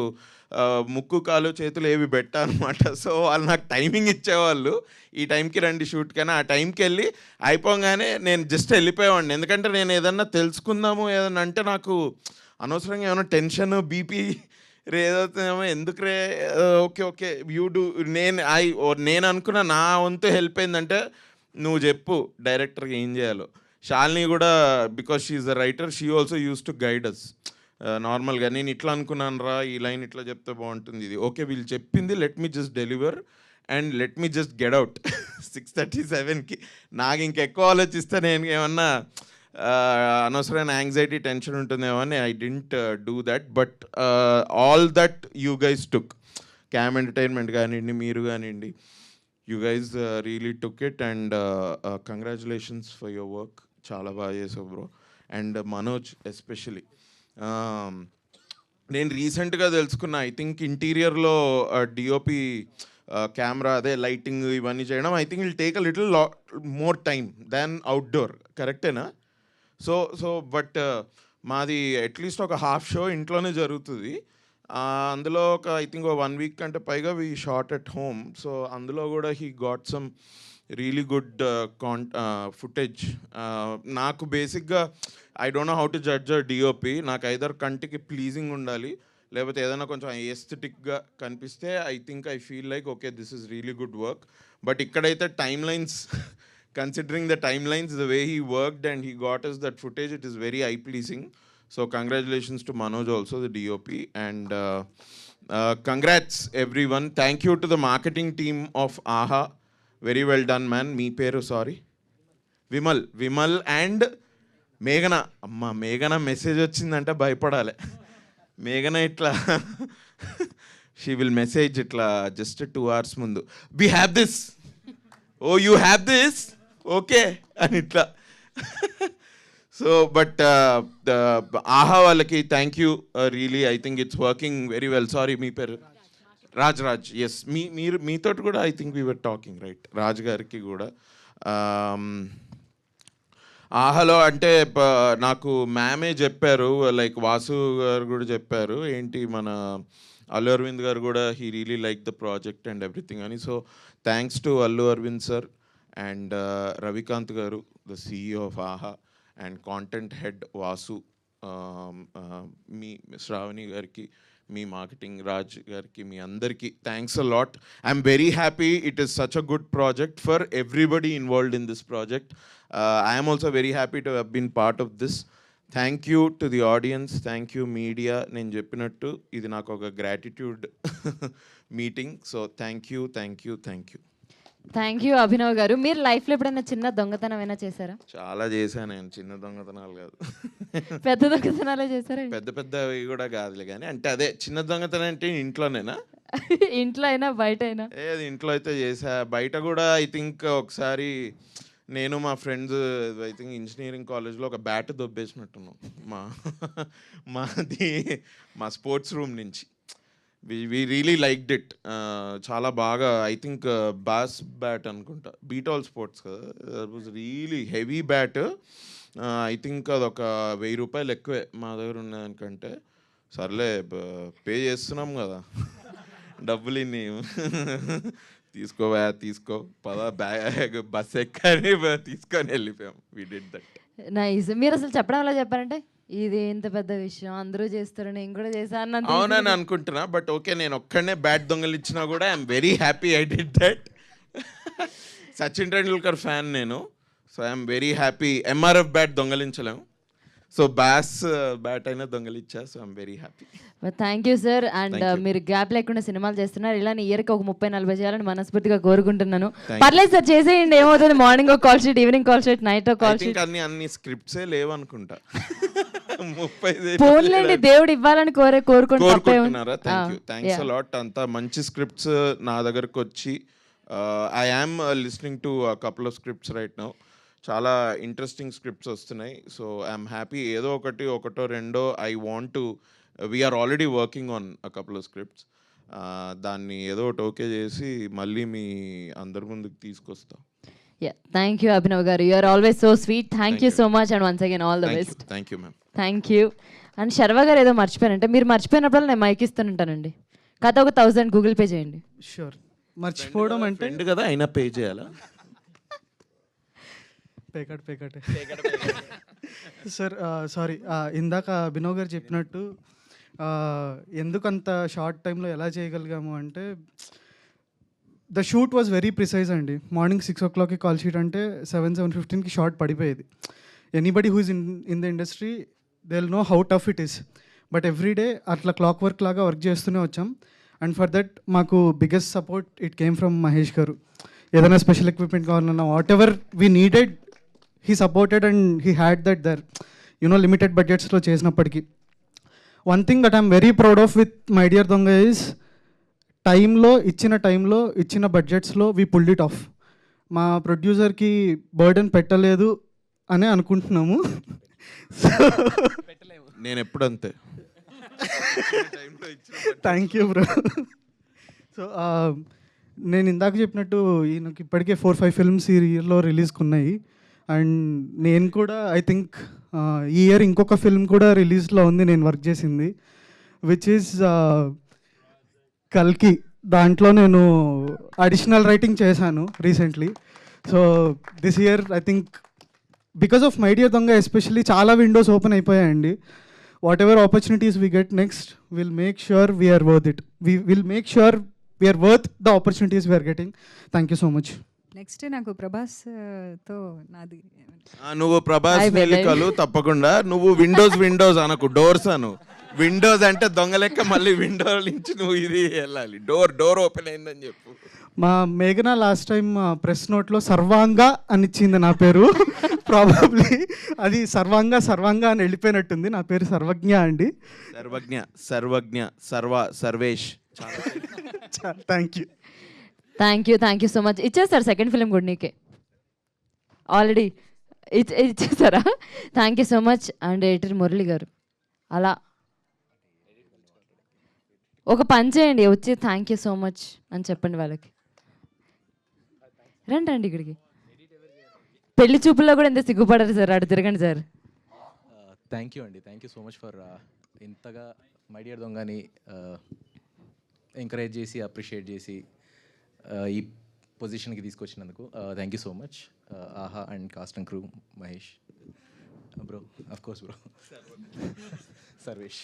ముక్కు కాలు చేతులు ఏవి పెట్టా అనమాట. సో వాళ్ళు నాకు టైమింగ్ ఇచ్చేవాళ్ళు, ఈ టైంకి రండి షూట్, కానీ ఆ టైంకి వెళ్ళి అయిపోగానే నేను జస్ట్ వెళ్ళిపోయేవాడిని. ఎందుకంటే నేను ఏదన్నా తెలుసుకుందాము ఏదన్నా అంటే నాకు అనవసరంగా ఏమైనా టెన్షన్ బీపీ ఏదవుతుందేమో ఎందుకు రే ఓకే ఓకే యూ డూ నేను అనుకున్న నా వంతు హెల్ప్ ఏంటంటే నువ్వు చెప్పు డైరెక్టర్కి ఏం చేయాలో. శాలిని కూడా because she's a writer, she also use to guide us నార్మల్గా. నేను ఇట్లా అనుకున్నాను రా, ఈ లైన్ ఇట్లా చెప్తే బాగుంటుంది, ఇది ఓకే వీళ్ళు చెప్పింది let me just deliver and let me just get out 6:37కి. నాకు ఇంకెక్కువ ఆలోచిస్తే నేను ఏమన్నా అనవసరమైన యాంగ్జైటీ టెన్షన్ ఉంటుందేమో అని I didn't do that. But all that you guys took, cam entertainment కానివ్వండి, మీరు కానివ్వండి, you guys really took it and congratulations for your work. చాలా బాగా చేసావు బ్రో. అండ్ మనోజ్ ఎస్పెషలీ నేను రీసెంట్గా తెలుసుకున్నా, ఐ థింక్ ఇంటీరియర్లో డిఓపి కెమెరా అదే లైటింగ్ ఇవన్నీ చేయడం I think will take a little more time than outdoor, కరెక్టేనా? సో బట్ మాది అట్లీస్ట్ ఒక హాఫ్ షో ఇంట్లోనే జరుగుతుంది. అందులో ఒక ఐ థింక్ 1 వీక్ కంటే పైగా we shot at home. So అందులో కూడా he got some really good footage. నాకు బేసిక్గా I don't know how to judge a DOP. నాకు ఐదర్ కంటికి ప్లీజింగ్ ఉండాలి, లేకపోతే ఏదైనా కొంచెం ఎస్థెటిక్గా కనిపిస్తే I think I feel like okay this is really good work. But ఇక్కడైతే timelines, considering the timelines, the way he worked and he got us that footage, it is very eye pleasing. So congratulations to Manoj also, the DOP, and congrats everyone. Thank you to the marketing team of AHA. Very well done, man. Me peru sorry, Vimal and Meghana. Amma Meghana message వచ్చిందంటే భయపడాలి. Meghana itla she will message itla just 2 hours mundu, we have this, oh you have this, okay అని ఇట్లా. సో బట్ ఆహా వాళ్ళకి thank you really. I think it's working very well. Sorry మీ పేరు? రాజ్. ఎస్, మీరు మీతో కూడా I think we were talking right. Raj గారికి కూడా ఆహాలో అంటే నాకు మ్యామే చెప్పారు, లైక్ వాసు గారు కూడా చెప్పారు, ఏంటి మన అల్లు అరవింద్ గారు కూడా he really like the project and everything అని. So thanks to Allu Aravind sir and Ravikant garu, the CEO of AHA, and content head Vasu, me Shravani garki, me marketing Raj garki, me andarki thanks a lot. I'm very happy. It is such a good project for everybody involved in this project. I am also very happy to have been part of this. Thank you to the audience, thank you media. నేను చెప్పినట్టు ఇది నాకు ఒక gratitude meeting. So thank you. Thank you Abhinav గారు. మీరు లైఫ్లో ఎప్పుడైనా చిన్న దొంగతనం అయినా చేశారా? చాలా చేశాను నేను. చిన్న దొంగతనాలు కాదు, పెద్ద దొంగతనాలే చేశారా? పెద్దవి కూడా కాదులే కానీ, అంటే అదే చిన్న దొంగతనం అంటే ఇంట్లోనేనా? ఇంట్లో అయినా బయట అయినా? ఏది ఇంట్లో అయితే చేసా, బయట కూడా ఐ థింక్ ఒకసారి నేను మా ఫ్రెండ్స్ ఐ థింక్ ఇంజనీరింగ్ కాలేజ్లో ఒక బ్యాట్ దొబ్బేసినట్టున్నాం మా స్పోర్ట్స్ రూమ్ నుంచి. we really liked it. చాలా బాగా ఐ థింక్ బాస్ బ్యాట్ అనుకుంటా, బీటాల్ స్పోర్ట్స్ కదా, that was really heavy bat. I think అదొక 1000 రూపాయలు ఎక్కువే మా దగ్గర ఉన్నదానికంటే. సర్లే పే చేస్తున్నాం కదా డబ్బులు ఇన్ని, తీసుకో పద బ్యాగ్ బస్ ఎక్కని తీసుకొని వెళ్ళిపోయాం. We did that. నైస్. మీరు అసలు చెప్పడం వల్ల చెప్పారంటే ఇది ఇంత పెద్ద విషయం అందరూ చేస్తారు నేను కూడా చేశాను అవునని అనుకుంటున్నా. బట్ ఓకే, నేను ఒక్కడనే బ్యాట్ దొంగలిచ్చినా కూడా I'm very happy I did that. Sachin Tendulkar fan నేను. So I'm very happy. MRF bat దొంగలించలేము, సో బాస్ బ్యాట్ అయినా దొంగలిచ్చా. So I'm very happy. Thank you sir. And మీరు గ్యాప్ లేకుండా సినిమాలు చేస్తున్నారు. ఇలానే ఇయర్కి ఒక 30-40 చేయాలని మనస్ఫూర్తిగా కోరుకుంటున్నాను. పర్లేదు సార్, చేసేయండి. ఏమవుతుంది, మార్నింగ్ ఒక call sheet, evening call sheet, night ఒక కాల్ షీట్. అన్ని స్క్రిప్ట్సే లేవనుకుంటా. 30 ఫోన్లేండి, దేవుడు ఇవ్వాలని కోరుకుంటున్నారా? Thanks a lot. అంత మంచి స్క్రిప్ట్స్ నా దగ్గరకు వచ్చి I am listening to couple of scripts right now. చాలా ఇంట్రెస్టింగ్ స్క్రిప్ట్స్ వస్తున్నాయి. So I'm happy. ఏదో ఒకటో రెండో I want to, we're already working on a couple of scripts. దాన్ని ఏదో ఒకటి ఓకే చేసి మళ్ళీ మీ అందరి ముందుకు తీసుకొస్తాం. Thank you Abhinav garu. You are always so sweet. Thank you so much and once again all the best. Thank you ma'am. Thank you. And Sharva garu ఏదో మర్చిపోయారంటే, మీరు మర్చిపోయినప్పుడు నేను మైక్ ఇస్తుంటానండి. కథ ఒక 1000 గూగుల్ పే చేయండి. షూర్. మర్చిపోవడం అంటే ఫ్రెండ్ కదా, అయినా పే చేయాలా? పేకట్ సార్. సారీ, ఇందాక అభినవ్ గారు చెప్పినట్టు ఎందుకంత షార్ట్ టైంలో ఎలా చేయగలిగాము అంటే the shoot was very precise అండి. మార్నింగ్ 6 o'clockకి కాల్ షీట్ అంటే 7:15కి షార్ట్ పడిపోయేది. Anybody who is in the industry they will know how tough it is. But every day అట్లా క్లాక్ వర్క్ లాగా వర్క్ చేస్తూనే వచ్చాం. అండ్ ఫర్ దట్ మాకు biggest support it came from Mahesh garu. ఏదైనా స్పెషల్ ఎక్విప్మెంట్ కావాలన్నా whatever we needed he supported and he had that their limited బడ్జెట్స్లో చేసినప్పటికీ. One thing that I'm very proud of with my dear Donga is టైంలో ఇచ్చిన బడ్జెట్స్లో వీ పుల్డ్ ఇట్ ఆఫ్. మా ప్రొడ్యూసర్కి బర్డెన్ పెట్టలేదు అని అనుకుంటున్నాము. నేను ఎప్పుడంతే. Thank you bro. సో నేను ఇందాక చెప్పినట్టు ఈయనకి ఇప్పటికే 4-5 ఫిల్మ్స్ ఈ ఇయర్లో రిలీజ్కి ఉన్నాయి. అండ్ నేను కూడా ఐ థింక్ ఈ ఇయర్ ఇంకొక ఫిల్మ్ కూడా రిలీజ్లో ఉంది నేను వర్క్ చేసింది, విచ్ ఈజ్ కల్కి. దాంట్లో నేను అడిషనల్ రైటింగ్ చేశాను recently. So this year I think because of my dear Donga especially చాలా విండోస్ ఓపెన్ అయిపోయాయండి. Whatever opportunities we get next will make sure we're worth it. Will make sure we're worth the opportunities we're getting. Thank you so much. Next నాకు ప్రభాస్తో నాది. నువ్వు ప్రభాస్ కలు తప్పకుండా. నువ్వు విండోస్ అనకు, డోర్స్ అను. విండోస్ అంటే దొంగ లెక్క మళ్ళీ విండో నుంచి నువ్వు ఇది వెళ్ళాలి. డోర్ ఓపెన్ అయిందని చెప్పు. మా మేఘన లాస్ట్ టైం ప్రెస్ నోట్లో సర్వాంగ అని ఇచ్చింది నా పేరు. ప్రాబబ్లీ అది సర్వాంగ అని వెళ్ళిపోయినట్టుంది. నా పేరు సర్వజ్ఞ అండి. Sarvagna Sarvesh. Thank you so much. ఇచ్చేస్తారు సెకండ్ ఫిలిం కూడా నీకే ఆల్రెడీ ఇచ్చేస్తారా? Thank you so much. And editor Murali garu అలా ఒక పని చేయండి, వచ్చి థ్యాంక్ యూ సో మచ్ అని చెప్పండి వాళ్ళకి. రండి ఇక్కడికి. పెళ్లి చూపుల్లో కూడా ఎంత సిగ్గుపడారు సార్, అటు తిరగండి సార్. థ్యాంక్ యూ అండి, thank you so much for ఇంతగా మై డియర్ దొంగని ఎంకరేజ్ చేసి అప్రిషియేట్ చేసి ఈ పొజిషన్కి తీసుకొచ్చినందుకు థ్యాంక్ యూ సో మచ్. ఆహా and cost and crew, Mahesh bro, of course bro, Sarvesh,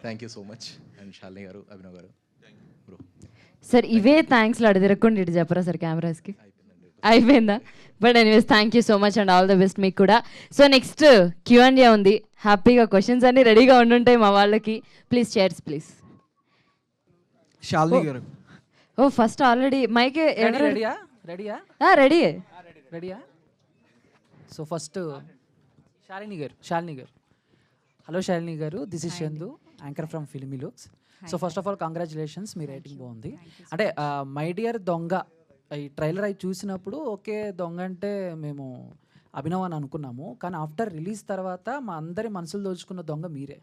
thank you so much. And Shalini గారు, అభినవ్ గారు బ్రో. సార్ ఇవే థ్యాంక్స్లో అటు తిరగకుండా ఇటు చెప్పరా సార్ కెమెరాస్కి? అయిపోయిందా? But anyways thank you so much and all the best మీకు కూడా. సో నెక్స్ట్ Q&A ఉంది. హ్యాపీగా క్వశ్చన్స్ అన్నీ రెడీగా ఉండుంటాయి మా వాళ్ళకి. Please chairs please. Shalini garu. Oh first already mike రెడీయా? So first Shalini garu. Hello Shalini garu, this is Chandu, anchor from Filmy Looks. So first of all congratulations, మీ రేటింగ్ బాగుంది. అంటే మై డియర్ దొంగ ఈ ట్రైలర్ అయి చూసినప్పుడు ఓకే దొంగ అంటే మేము అభినవ్ అని అనుకున్నాము, కానీ ఆఫ్టర్ రిలీజ్ తర్వాత మా అందరి మనసులు దోచుకున్న దొంగ మీరే.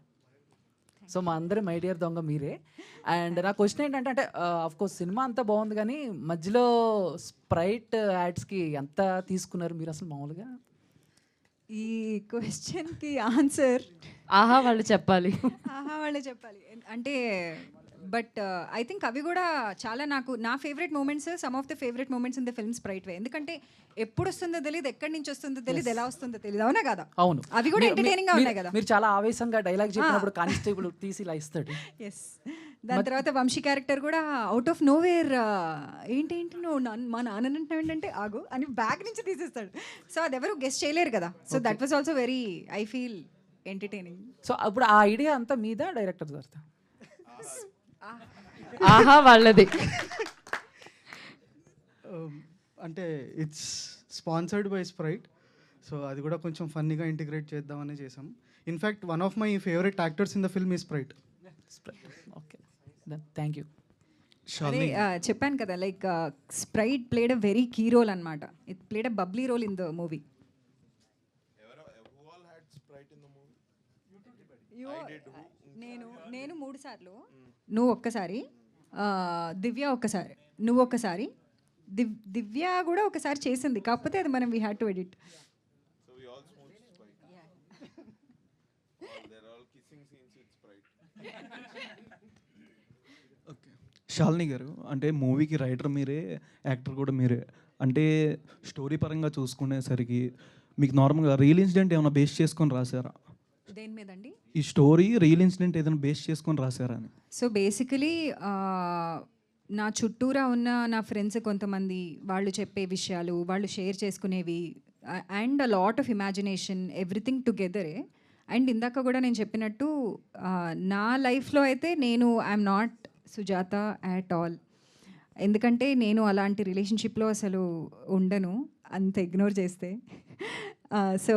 సో మా అందరి మై డియర్ దొంగ మీరే. అండ్ నా క్వశ్చన్ ఏంటంటే, అంటే కోర్స్ సినిమా అంతా బాగుంది, కానీ మధ్యలో స్ప్రైట్ యాడ్స్కి ఎంత తీసుకున్నారు మీరు అసలు మామూలుగా? ఈ క్వశ్చన్కి ఆన్సర్ ఆహా వాళ్ళు చెప్పాలి. అంటే బట్ ఐ థింక్ అవి కూడా చాలా నా favourite moments, some of the favourite moments in the film Sprite way. ఎందుకంటే ఎప్పుడు వస్తుందో తెలియదు, ఎక్కడి నుంచి వస్తుందో తెలియదు, ఎలా వస్తుందో తెలియదు. అవునా కదా? అవును, అవి కూడా ఎంటర్టైనింగ్ గా ఉన్నాయి కదా. మీరు చాలా ఆవేశంగా డైలాగ్ చెప్పినప్పుడు కానిస్టేబుల్ తీసి ఇలా ఇస్తాడు. ఎస్, దాని తర్వాత వంశీ క్యారెక్టర్ కూడా అవుట్ ఆఫ్ నోవేర్ ఏంటి నువ్వు మా నాన్న ఏంటంటే ఆగు అని బ్యాగ్ నుంచి తీసేస్తాడు. సో అది ఎవరు గెస్ట్ చేయలేరు కదా. So that was also very I feel entertaining. So అప్పుడు ఆ ఐడియా అంతా మీద డైరెక్టర్ గారితో? ఆహా వాళ్ళది. అంటే it's sponsored by Sprite. So అది కూడా కొంచెం ఫన్నీగా ఇంటిగ్రేట్ చేద్దామని చేసాం. In fact one of my favourite actors in the film ఈ స్ప్రైట్. Okay, thank you. అదే చెప్పాను కదా, like Sprite played a very key role అనమాట. It played a bubbly role in the movie. నేను 3 సార్లు, నువ్వు ఒక్కసారి, దివ్య ఒక్కసారి, నువ్వు ఒక్కసారి, దివ్య కూడా ఒకసారి చేసింది, కాకపోతే అది మనం we had to edit. Shalini గారు, అంటే మూవీకి రైటర్ మీరే, యాక్టర్ కూడా మీరే. అంటే స్టోరీ పరంగా చూసుకునేసరికి మీకు నార్మల్గా రియల్ ఇన్సిడెంట్ ఏమైనా బేస్ చేసుకొని రాశారా? దేని మీదండి? ఈ స్టోరీ రియల్ ఇన్సిడెంట్ ఏదైనా బేస్ చేసుకొని రాశారా అని. సో బేసికలీ నా చుట్టూరా ఉన్న నా ఫ్రెండ్స్ కొంతమంది వాళ్ళు చెప్పే విషయాలు, వాళ్ళు షేర్ చేసుకునేవి, and a lot of imagination, everything టుగెదరే. అండ్ ఇందాక కూడా నేను చెప్పినట్టు నా లైఫ్లో అయితే నేను I'm not Sujatha at all. ఎందుకంటే నేను అలాంటి రిలేషన్షిప్లో అసలు ఉండను, అంత ఇగ్నోర్ చేస్తే. సో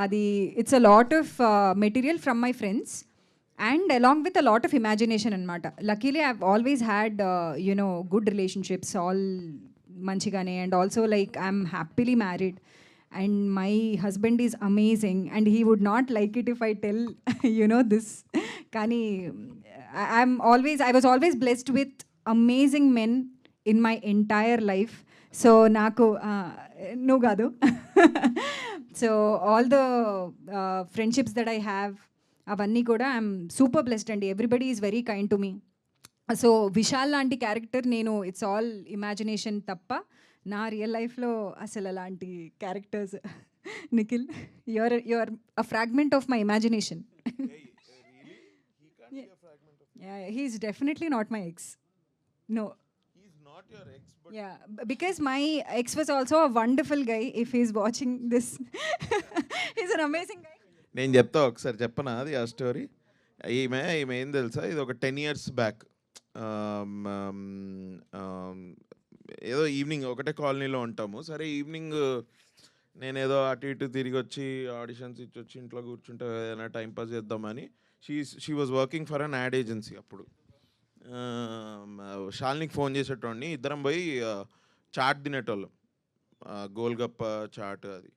అది it's a lot of material from my friends and along with a lot of imagination anamata. Luckily I've always had good relationships, all manchigane, and also like I'm happily married and my husband is amazing and he would not like it if I tell this. Kani I was always blessed with amazing men in my entire life. So naku no gadu. So all the friendships that I have, అవన్నీ కూడా ఐఎమ్ సూపర్ బ్లెస్డ్ అండి. Everybody is very kind to me. So Vishal లాంటి క్యారెక్టర్ నేను ఇట్స్ ఆల్ ఇమాజినేషన్ తప్ప నా రియల్ లైఫ్లో అసలు అలాంటి characters Nikhil your a fragment of my imagination. He's definitely not my ex. No, yeah, because my ex was also a wonderful guy. If he's watching this, he's an amazing guy. నేను చెప్తా, ఒకసారి చెప్పనా అది ఆ స్టోరీ. ఈమె ఏం తెలుసా, ఇది ఒక 10 years బ్యాక్. ఏదో ఈవినింగ్ ఒకటే కాలనీలో ఉంటాము. సరే ఈవినింగ్ నేనేదో అటు ఇటు తిరిగి వచ్చి ఆడిషన్స్ ఇచ్చి వచ్చి ఇంట్లో కూర్చుంటే ఏదైనా టైంపాస్ చేద్దామని she was working for an ad agency. అప్పుడు షాలినికి ఫోన్ చేసేటోడిని, ఇద్దరం పోయి చాట్ తినేటోళ్ళం, గోల్గప్ప చాట్. అది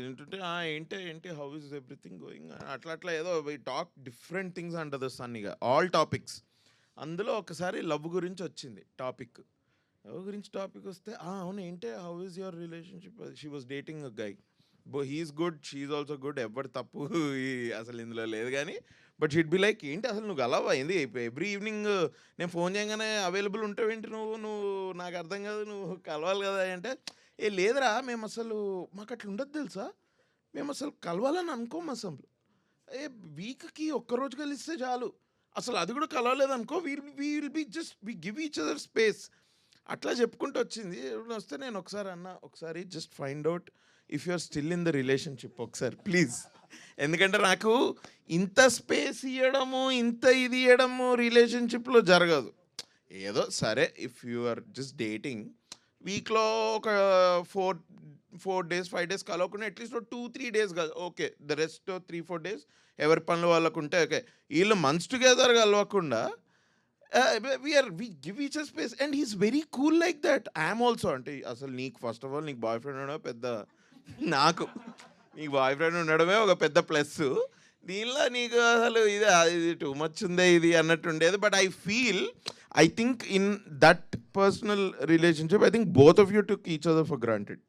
ఏంటంటే ఏంటి హౌ ఇస్ ఎవ్రీథింగ్ గోయింగ్ అట్లా ఏదో we talk different things under the sun, ఇక ఆల్ టాపిక్స్. అందులో ఒకసారి లవ్ గురించి వచ్చింది టాపిక్. లవ్ గురించి టాపిక్ వస్తే అవును ఏంటి how is your relationship. She was dating a guy, he's good, she's also good, ఎవరి తప్పు అసలు ఇందులో లేదు. కానీ బట్ షీడ్ బి లైక్ ఏంటి అసలు నువ్వు కలవా ఏంది, ఎవ్రీ ఈవినింగ్ నేను ఫోన్ చేయగానే అవైలబుల్ ఉంటావేంటి నువ్వు నాకు అర్థం కాదు, నువ్వు కలవాలి కదా అంటే, లేదురా మేము అసలు మాకు అట్లా ఉండదు తెలుసా, మేము అసలు కలవాలని అనుకోము, అసలు వీక్కి ఒక్కరోజు కలిస్తే చాలు, అసలు అది కూడా కలవలేదు అనుకో, will be just we give each other space. అట్లా చెప్పుకుంటూ వచ్చింది. వస్తే నేను ఒకసారి just find out if you are still in the relationship ఒకసారి ప్లీజ్. ఎందుకంటే నాకు ఇంత స్పేస్ ఇవ్వడము, ఇంత ఇది ఇవ్వడము రిలేషన్షిప్లో జరగదు. ఏదో సరే if you are just dating, వీక్లో ఒక 4 days 5 days కలవకుండా అట్లీస్ట్ 2-3 days కాదు, ఓకే, ద రెస్ట్ 3-4 days ఎవరి పనులు వాళ్ళకు ఉంటే ఓకే. వీళ్ళు మంత్స్ టుగెదర్ కలవకుండా we give each space and he's very cool like that. I'm also. అంటే అసలు నీకు ఫస్ట్ ఆఫ్ ఆల్ నీకు బాయ్ ఫ్రెండ్ ఉండడం పెద్ద, నాకు నీకు బాయ్ ఫ్రెండ్ ఉండడమే ఒక పెద్ద ప్లస్. దీనిలో నీకు అసలు ఇది టూ మచ్ ఉందే ఇది అన్నట్టు ఉండేది. But I think in that personal relationship, I think both of you took each other for granted.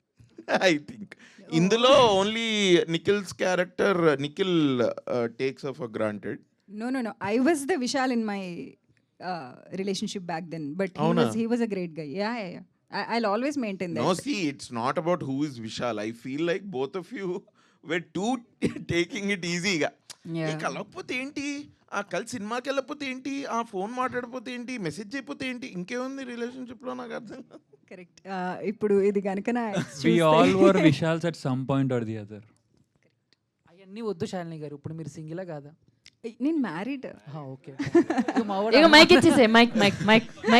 I think. Indulo only Nikhil's character, Nikhil takes her for granted. No. I was the Vishal in my relationship back then. But he was a great guy. Yeah. I'll always maintain that. No, see, it's not about who is Vishal. I feel like both of you were too taking it easy. Yeah. కలవకపోతే ఏంటి, కలిసి సినిమాకి వెళ్ళకపోతే ఏంటి, ఫోన్ మాట్లాడకపోతే ఏంటి, మెసేజ్ చేయకపోతే ఏంటి, ఇంకేముంది రిలేషన్షిప్లో నాకు అర్థం కాదు. కరెక్ట్. ఇప్పుడు ఇది కనుక we all were Vishals at some point or the other. అవన్నీ వద్దు శాలిని గారు, ఇప్పుడు మీరు సింగిలా కాదా? నేను మ్యారీడ్. ఓకే, ఇక మైక్ ఇచ్చేసే, మైక్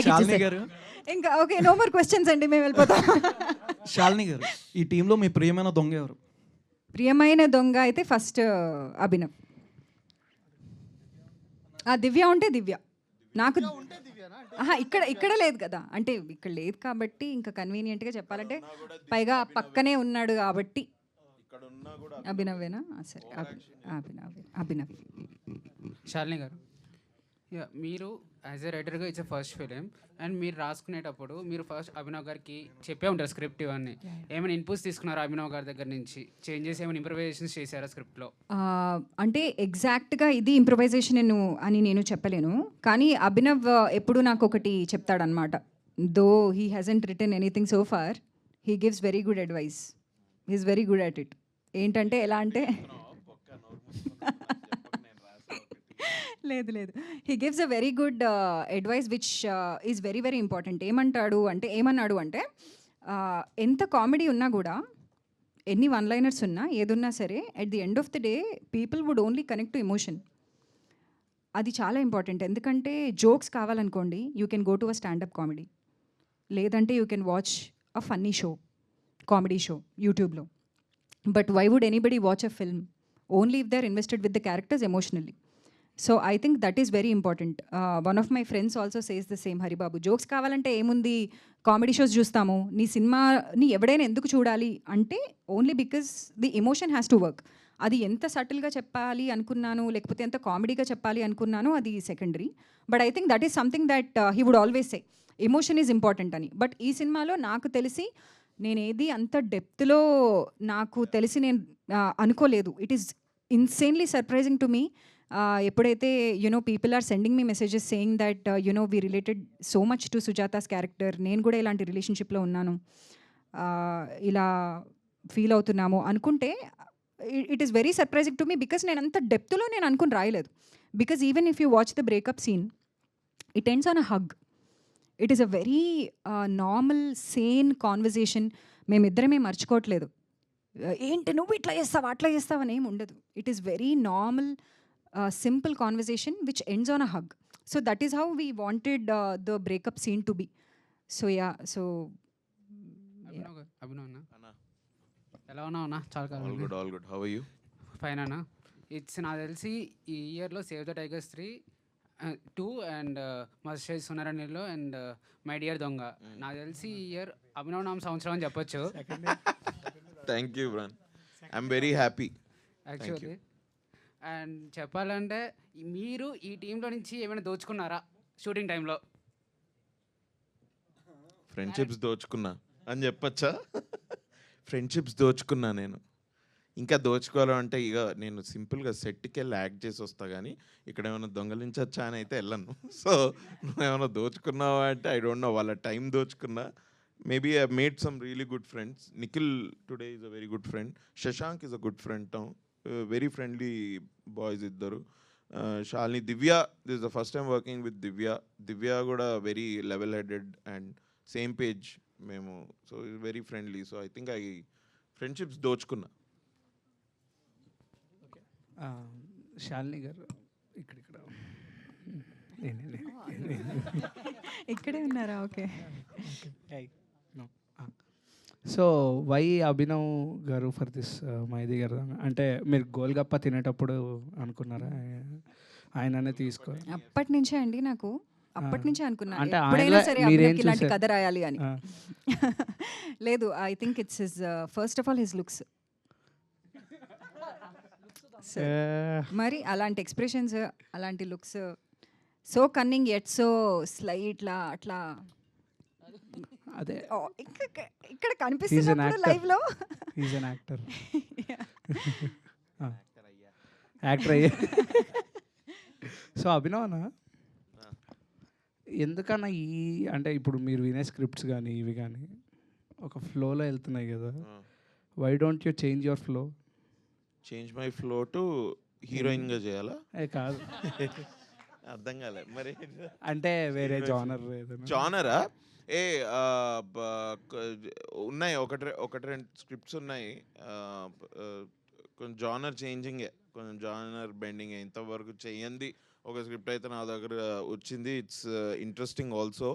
శాలిని గారు, ఇంకా ఓకే, నో మోర్ క్వశ్చన్స్ అండి, మేము వెళ్ళిపోతాం. శాలిని గారు, ఈ టీంలో మీ ప్రియమైన దొంగ ఎవరు? ప్రియమైన దొంగ అయితే ఫస్ట్ అభినవ్. దివ్య ఉంటే దివ్య నాకు ఇక్కడ లేదు కదా, అంటే ఇక్కడ లేదు కాబట్టి ఇంకా కన్వీనియంట్గా చెప్పాలంటే, పైగా పక్కనే ఉన్నాడు కాబట్టి అభినవేనా? సరే, అభినవ్. శాలిని గారు, మీరు యాజ్ ఎ రైటర్గా ఇట్స్ ఫస్ట్ ఫిలిం అండ్ మీరు రాసుకునేటప్పుడు మీరు ఫస్ట్ అభినవ్ గారికి చెప్పే ఉంటారు స్క్రిప్ట్ ఇవన్నీ. ఏమైనా ఇన్పుట్స్ తీసుకున్నారా అభినవ్ గారి దగ్గర నుంచి? చేంజెస్ ఏమైనా ఇంప్రవైజేషన్స్ చేశారా స్క్రిప్ట్లో? అంటే ఎగ్జాక్ట్గా ఇది ఇంప్రవైజేషన్ అని నేను చెప్పలేను, కానీ అభినవ్ ఎప్పుడు నాకు ఒకటి చెప్తాడనమాట. Though he hasn't written anything so far, he gives very good advice, he's very good at it. ఏంటంటే ఎలా అంటే లేదు లేదు, he gives a very good advice which is very very important. ఏమన్నాడు అంటే ఎంత కామెడీ ఉన్నా కూడా, ఎన్ని వన్ లైనర్స్ ఉన్నా, ఏదున్నా సరే, at the end of the day people would only connect to emotion. అది చాలా ఇంపార్టెంట్. ఎందుకంటే జోక్స్ కావాలనుకోండి, you can go to a standup comedy, లేదంటే you can watch a funny show, comedy show యూట్యూబ్లో. But why would anybody watch a film? Only if they are invested with the characters emotionally. So I think that is very important. One of my friends also says the same. Haribabu, jokes కావాలంటే ఏముంది, కామెడీ షోస్ చూస్తాము, నీ సినిమాని ఎవడైనా ఎందుకు చూడాలి అంటే only because the emotion has to work. అది ఎంత సటిల్గా చెప్పాలి అనుకున్నాను, లేకపోతే ఎంత కామెడీగా చెప్పాలి అనుకున్నాను, అది secondary. But I think that is something that he would always say, emotion is important అని. బట్ ఈ సినిమాలో నాకు తెలిసి నేను ఏది అంత డెప్త్లో నాకు తెలిసి నేను అనుకోలేదు. It is insanely surprising to me. ఎప్పుడైతే people are sending me messages saying that we related so much to Sujatha's character, నేను కూడా ఇలాంటి రిలేషన్షిప్లో ఉన్నాను, ఇలా ఫీల్ అవుతున్నాము అనుకుంటే, it is very surprising to me. Because నేను అంత డెప్త్లో నేను అనుకుని రాయలేదు. Because even if you watch the breakup scene, it ends on a hug. It is a very normal sane conversation. మేమిద్దరమే మర్చిపోవట్లేదు, ఏంటి నువ్వు ఇట్లా చేస్తావా అట్లా చేస్తావు అని ఏమి ఉండదు. It is very normal simple conversation which ends on a hug. So that is how we wanted the breakup scene to be. So yeah, so Abhinav అన్న ఎలా ఉన్నావు అన్న? చాలా all good. How are you? Fine అన్న. ఇట్స్ నాకు తెలిసి ఈ ఇయర్లో సేవ్ ద టైగర్స్ 2 అండ్ మస్ట్ సునరణిలో అండ్ మై డియర్ దొంగ, నాకు తెలిసి ఈ ఇయర్ అభినవ్ నామ సంవత్సరం అని చెప్పొచ్చు. థ్యాంక్ యూ బ్రన్, I'm very happy actually. And చెప్పాలంటే మీరు ఈ టీంలో నుంచి ఏమైనా దోచుకున్నారా షూటింగ్ టైంలో? ఫ్రెండ్షిప్స్ దోచుకున్నా అని చెప్పచ్చా? ఫ్రెండ్షిప్స్ దోచుకున్నా నేను. ఇంకా దోచుకోవాలంటే ఇక నేను సింపుల్గా సెట్కి వెళ్ళి యాక్ట్ చేసి వస్తా, కానీ ఇక్కడ ఏమైనా దొంగలించచ్చా అని అయితే వెళ్ళను. సో నువ్వేమైనా దోచుకున్నావా అంటే ఐ డోంట్ నో. వాళ్ళ టైం దోచుకున్నా. Maybe I made some really good friends. Nikhil today is a very good friend. Shashank is a good friend now. Very friendly boys ఇద్దరు. Shalini, Divya, this is the first time working with Divya. Divya కూడా very level headed and same page మేము. So is very friendly. So I think friendships దోచుకున్నా. శాలిని గారు ఇక్కడే ఉన్నారా? ఓకే. సో వై అభినవ్ గారు ఫర్ దిస్ మైది గారు అంటే మీరు గోల్గప్ప తినేటప్పుడు అనుకున్నారా ఆయననే తీసుకో? అప్పటి నుంచే అండి, నాకు అప్పటి నుంచే అనుకున్నా అంటే ఎప్పుడైనా సరే మీరేం అభినవ్కి ఇలాంటి చూసారు? కథ రాయాలి అని. లేదు, I think it's his first of all his looks. మరి అలాంటి ఎక్స్ప్రెషన్స్, అలాంటి looks, so cunning at so స్లైట్లా అట్లా అదే ఇక్కడ కనిపిస్తున్నప్పుడు లైవ్లో ఈజ్ అన్ యాక్టర్. యాక్టర్ అయ్యా. సో అభినవనా, ఎందుకన్నా అంటే ఇప్పుడు మీరు వినే స్క్రిప్ట్స్ కానీ ఇవి కానీ ఒక ఫ్లోలో వెళ్తున్నాయి కదా, why don't you change your flow? Change my flow to హీరోయిన్గా చేయాలా? కాదు, అర్థం కాలే మరి. అంటే వేరే జానర్. జానరా? ఉన్నాయి, ఒకటి రెండు స్క్రిప్ట్స్ ఉన్నాయి. కొంచెం జానర్ చేంజింగే, కొంచెం జానర్ బెండింగ్. ఇంతవరకు చెయ్యంది ఒక స్క్రిప్ట్ అయితే నా దగ్గర వచ్చింది. It's interesting also.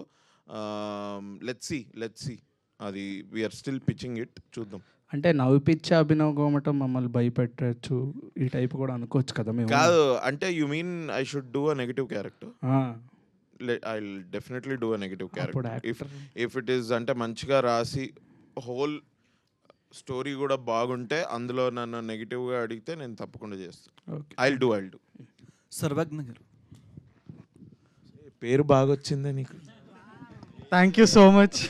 Let's see. అది వీఆర్ స్టిల్ పిచ్చింగ్ ఇట్, చూద్దాం. అంటే నవ్విపిచ్చే అభినవ్ గోమటం మమ్మల్ని భయపెట్టచ్చు ఈ టైప్ కూడా అనుకోవచ్చు కదా మేము? కాదు, అంటే you mean I should do a negative character? I'll definitely do a negative character. If it is అంటే మంచిగా రాసి హోల్ స్టోరీ కూడా బాగుంటే అందులో నన్ను నెగిటివ్గా అడిగితే నేను తప్పకుండా చేస్తాను. I'll do. సర్వజ్ఞ గారు పేరు బాగా వచ్చిందే నీకు. Thank you so much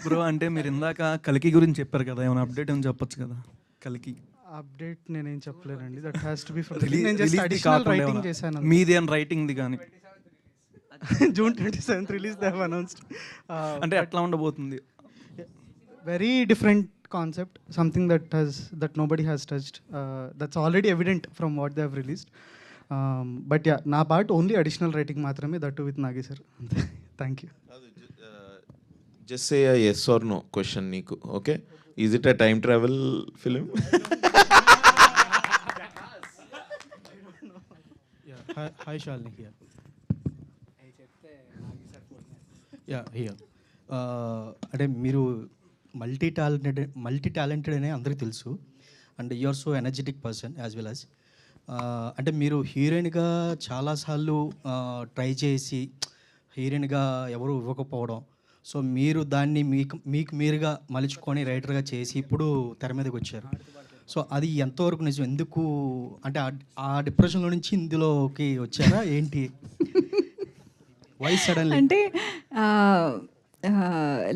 bro. అంటే మీరు ఇందాక కల్కి గురించి చెప్పారు కదా, ఏమైనా అప్డేట్ అని చెప్పొచ్చు కదా? కల్కి అప్డేట్ నేనేం చెప్పలేనండి. That has to be from నేను జస్ట్ అడిషనల్ రైటింగ్ చేశాను. మీది అని రైటింగ్ది కానీ June 27th release they have announced. అంటే ఎట్లా ఉండబోతుంది? Very different concept, something that nobody has touched. That's already evident from what they have released. But yeah నా పార్ట్ ఓన్లీ అడిషనల్ రైటింగ్ మాత్రమే, దట్ విత్ నాగి సార్. అంతే. Thank you. Just say yes or no question నీకు. Okay, is it a time travel film? Hi Shalini here. Yeah here. అంటే మీరు మల్టీ టాలెంటెడ్ అనే అందరికీ తెలుసు, and you are so energetic person as well as. అంటే మీరు హీరోయిన్గా చాలాసార్లు ట్రై చేసి హీరోయిన్గా ఎవరు ఇవ్వకపోవడం, సో మీరు దాన్ని మీకు మీరుగా మలుచుకొని రైటర్గా చేసి ఇప్పుడు తెర మీదకి వచ్చారు. సో అది ఎంతవరకు నిజం? ఎందుకు అంటే ఆ డిప్రెషన్లో నుంచి ఇందులోకి వచ్చారా ఏంటి? Why suddenly? అంటే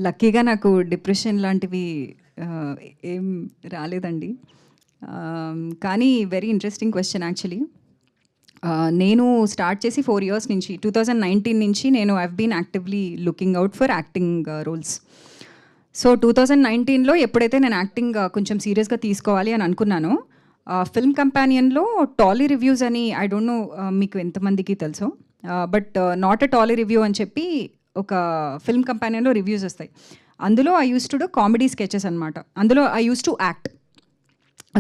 లక్కీగా నాకు డిప్రెషన్ లాంటివి ఏం రాలేదండి. కానీ వెరీ ఇంట్రెస్టింగ్ క్వశ్చన్ యాక్చువల్లీ. నేను స్టార్ట్ చేసి 4 years నుంచి 2019 నుంచి నేను I've been actively looking out for acting roles. So 2019లో ఎప్పుడైతే నేను యాక్టింగ్ కొంచెం సీరియస్గా తీసుకోవాలి అని అనుకున్నానో, ఫిల్మ్ కంపానియన్లో టాలీ రివ్యూస్ అని, ఐ డోంట్ నో మీకు ఎంతమందికి తెలుసో, but not a Tolly review అని చెప్పి ఒక ఫిల్మ్ కంపానియన్లో రివ్యూస్ వస్తాయి. అందులో I use to do comedy sketches అనమాట. అందులో I use to act.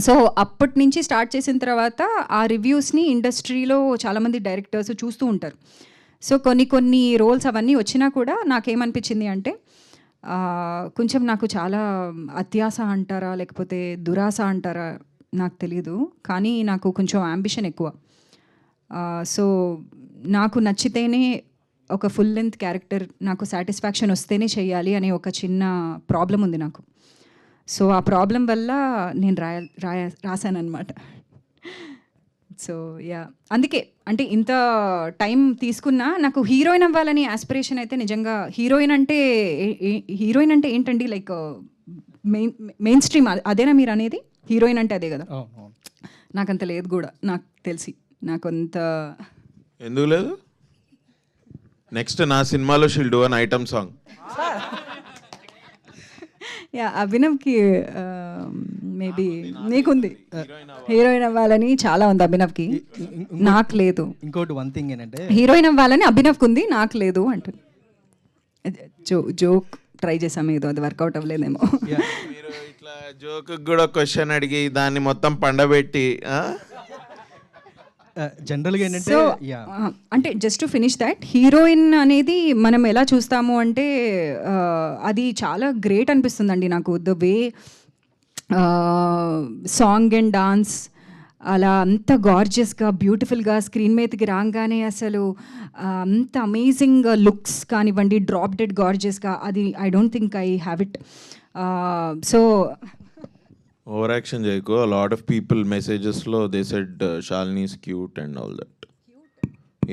So అప్పటి నుంచి స్టార్ట్ చేసిన తర్వాత ఆ రివ్యూస్ని ఇండస్ట్రీలో చాలామంది డైరెక్టర్స్ చూస్తూ ఉంటారు. సో కొన్ని రోల్స్ అవన్నీ వచ్చినా కూడా నాకేమనిపించింది అంటే, కొంచెం నాకు చాలా అత్యాశ అంటారా లేకపోతే దురాశ అంటారా నాకు తెలియదు, కానీ నాకు కొంచెం యాంబిషన్ ఎక్కువ. సో నాకు నచ్చితేనే ఒక ఫుల్ లెంత్ క్యారెక్టర్ నాకు సాటిస్ఫాక్షన్ వస్తేనే చేయాలి అనే ఒక చిన్న ప్రాబ్లం ఉంది నాకు. సో ఆ ప్రాబ్లం వల్ల నేను రాశానమాట. సో యా, అందుకే అంటే ఇంత టైం తీసుకున్నా నాకు హీరోయిన్ అవ్వాలని ఆస్పిరేషన్ అయితే నిజంగా. హీరోయిన్ అంటే ఏంటండి, లైక్ మెయిన్ స్ట్రీమ్ అదేనా మీరు అనేది? హీరోయిన్ అంటే అదే కదా. నాకంత లేదు కూడా, నాకు తెలిసి నాకంత. ఎందుకు లేదు? నెక్స్ట్ నా సినిమాలో she'll do an item song. Yeah, అభినవ్కి మేబీ నీకుంది హీరోయిన్ అవ్వాలని, చాలా ఉంది అభినవ్కి, నాకు లేదు. ఇంకోటి వన్ థింగ్ ఏంటంటే, హీరోయిన్ అవ్వాలని అభినవ్కి ఉంది, నాకు లేదు అంటుంది. జోక్ ట్రై చేసాము, ఏదో అది వర్కౌట్ అవ్వలేదేమో. మీరు ఇట్లా జోక్ కూడా క్వశ్చన్ అడిగి దాన్ని మొత్తం పండబెట్టి జనరల్గా ఏంటంటే, అంటే just to finish that, heroine అనేది మనం ఎలా చూస్తాము అంటే అది చాలా గ్రేట్ అనిపిస్తుందండి నాకు. The way song and dance అలా అంత గార్జియస్గా బ్యూటిఫుల్గా స్క్రీన్ మీదకి రాగానే అసలు అంత అమేజింగ్ లుక్స్ కానివ్వండి, డ్రాప్ డెడ్ గార్జియస్గా, అది I don't think I have it. So over action చేయకు. a lot of people messages లో they said Shalini is cute and all that.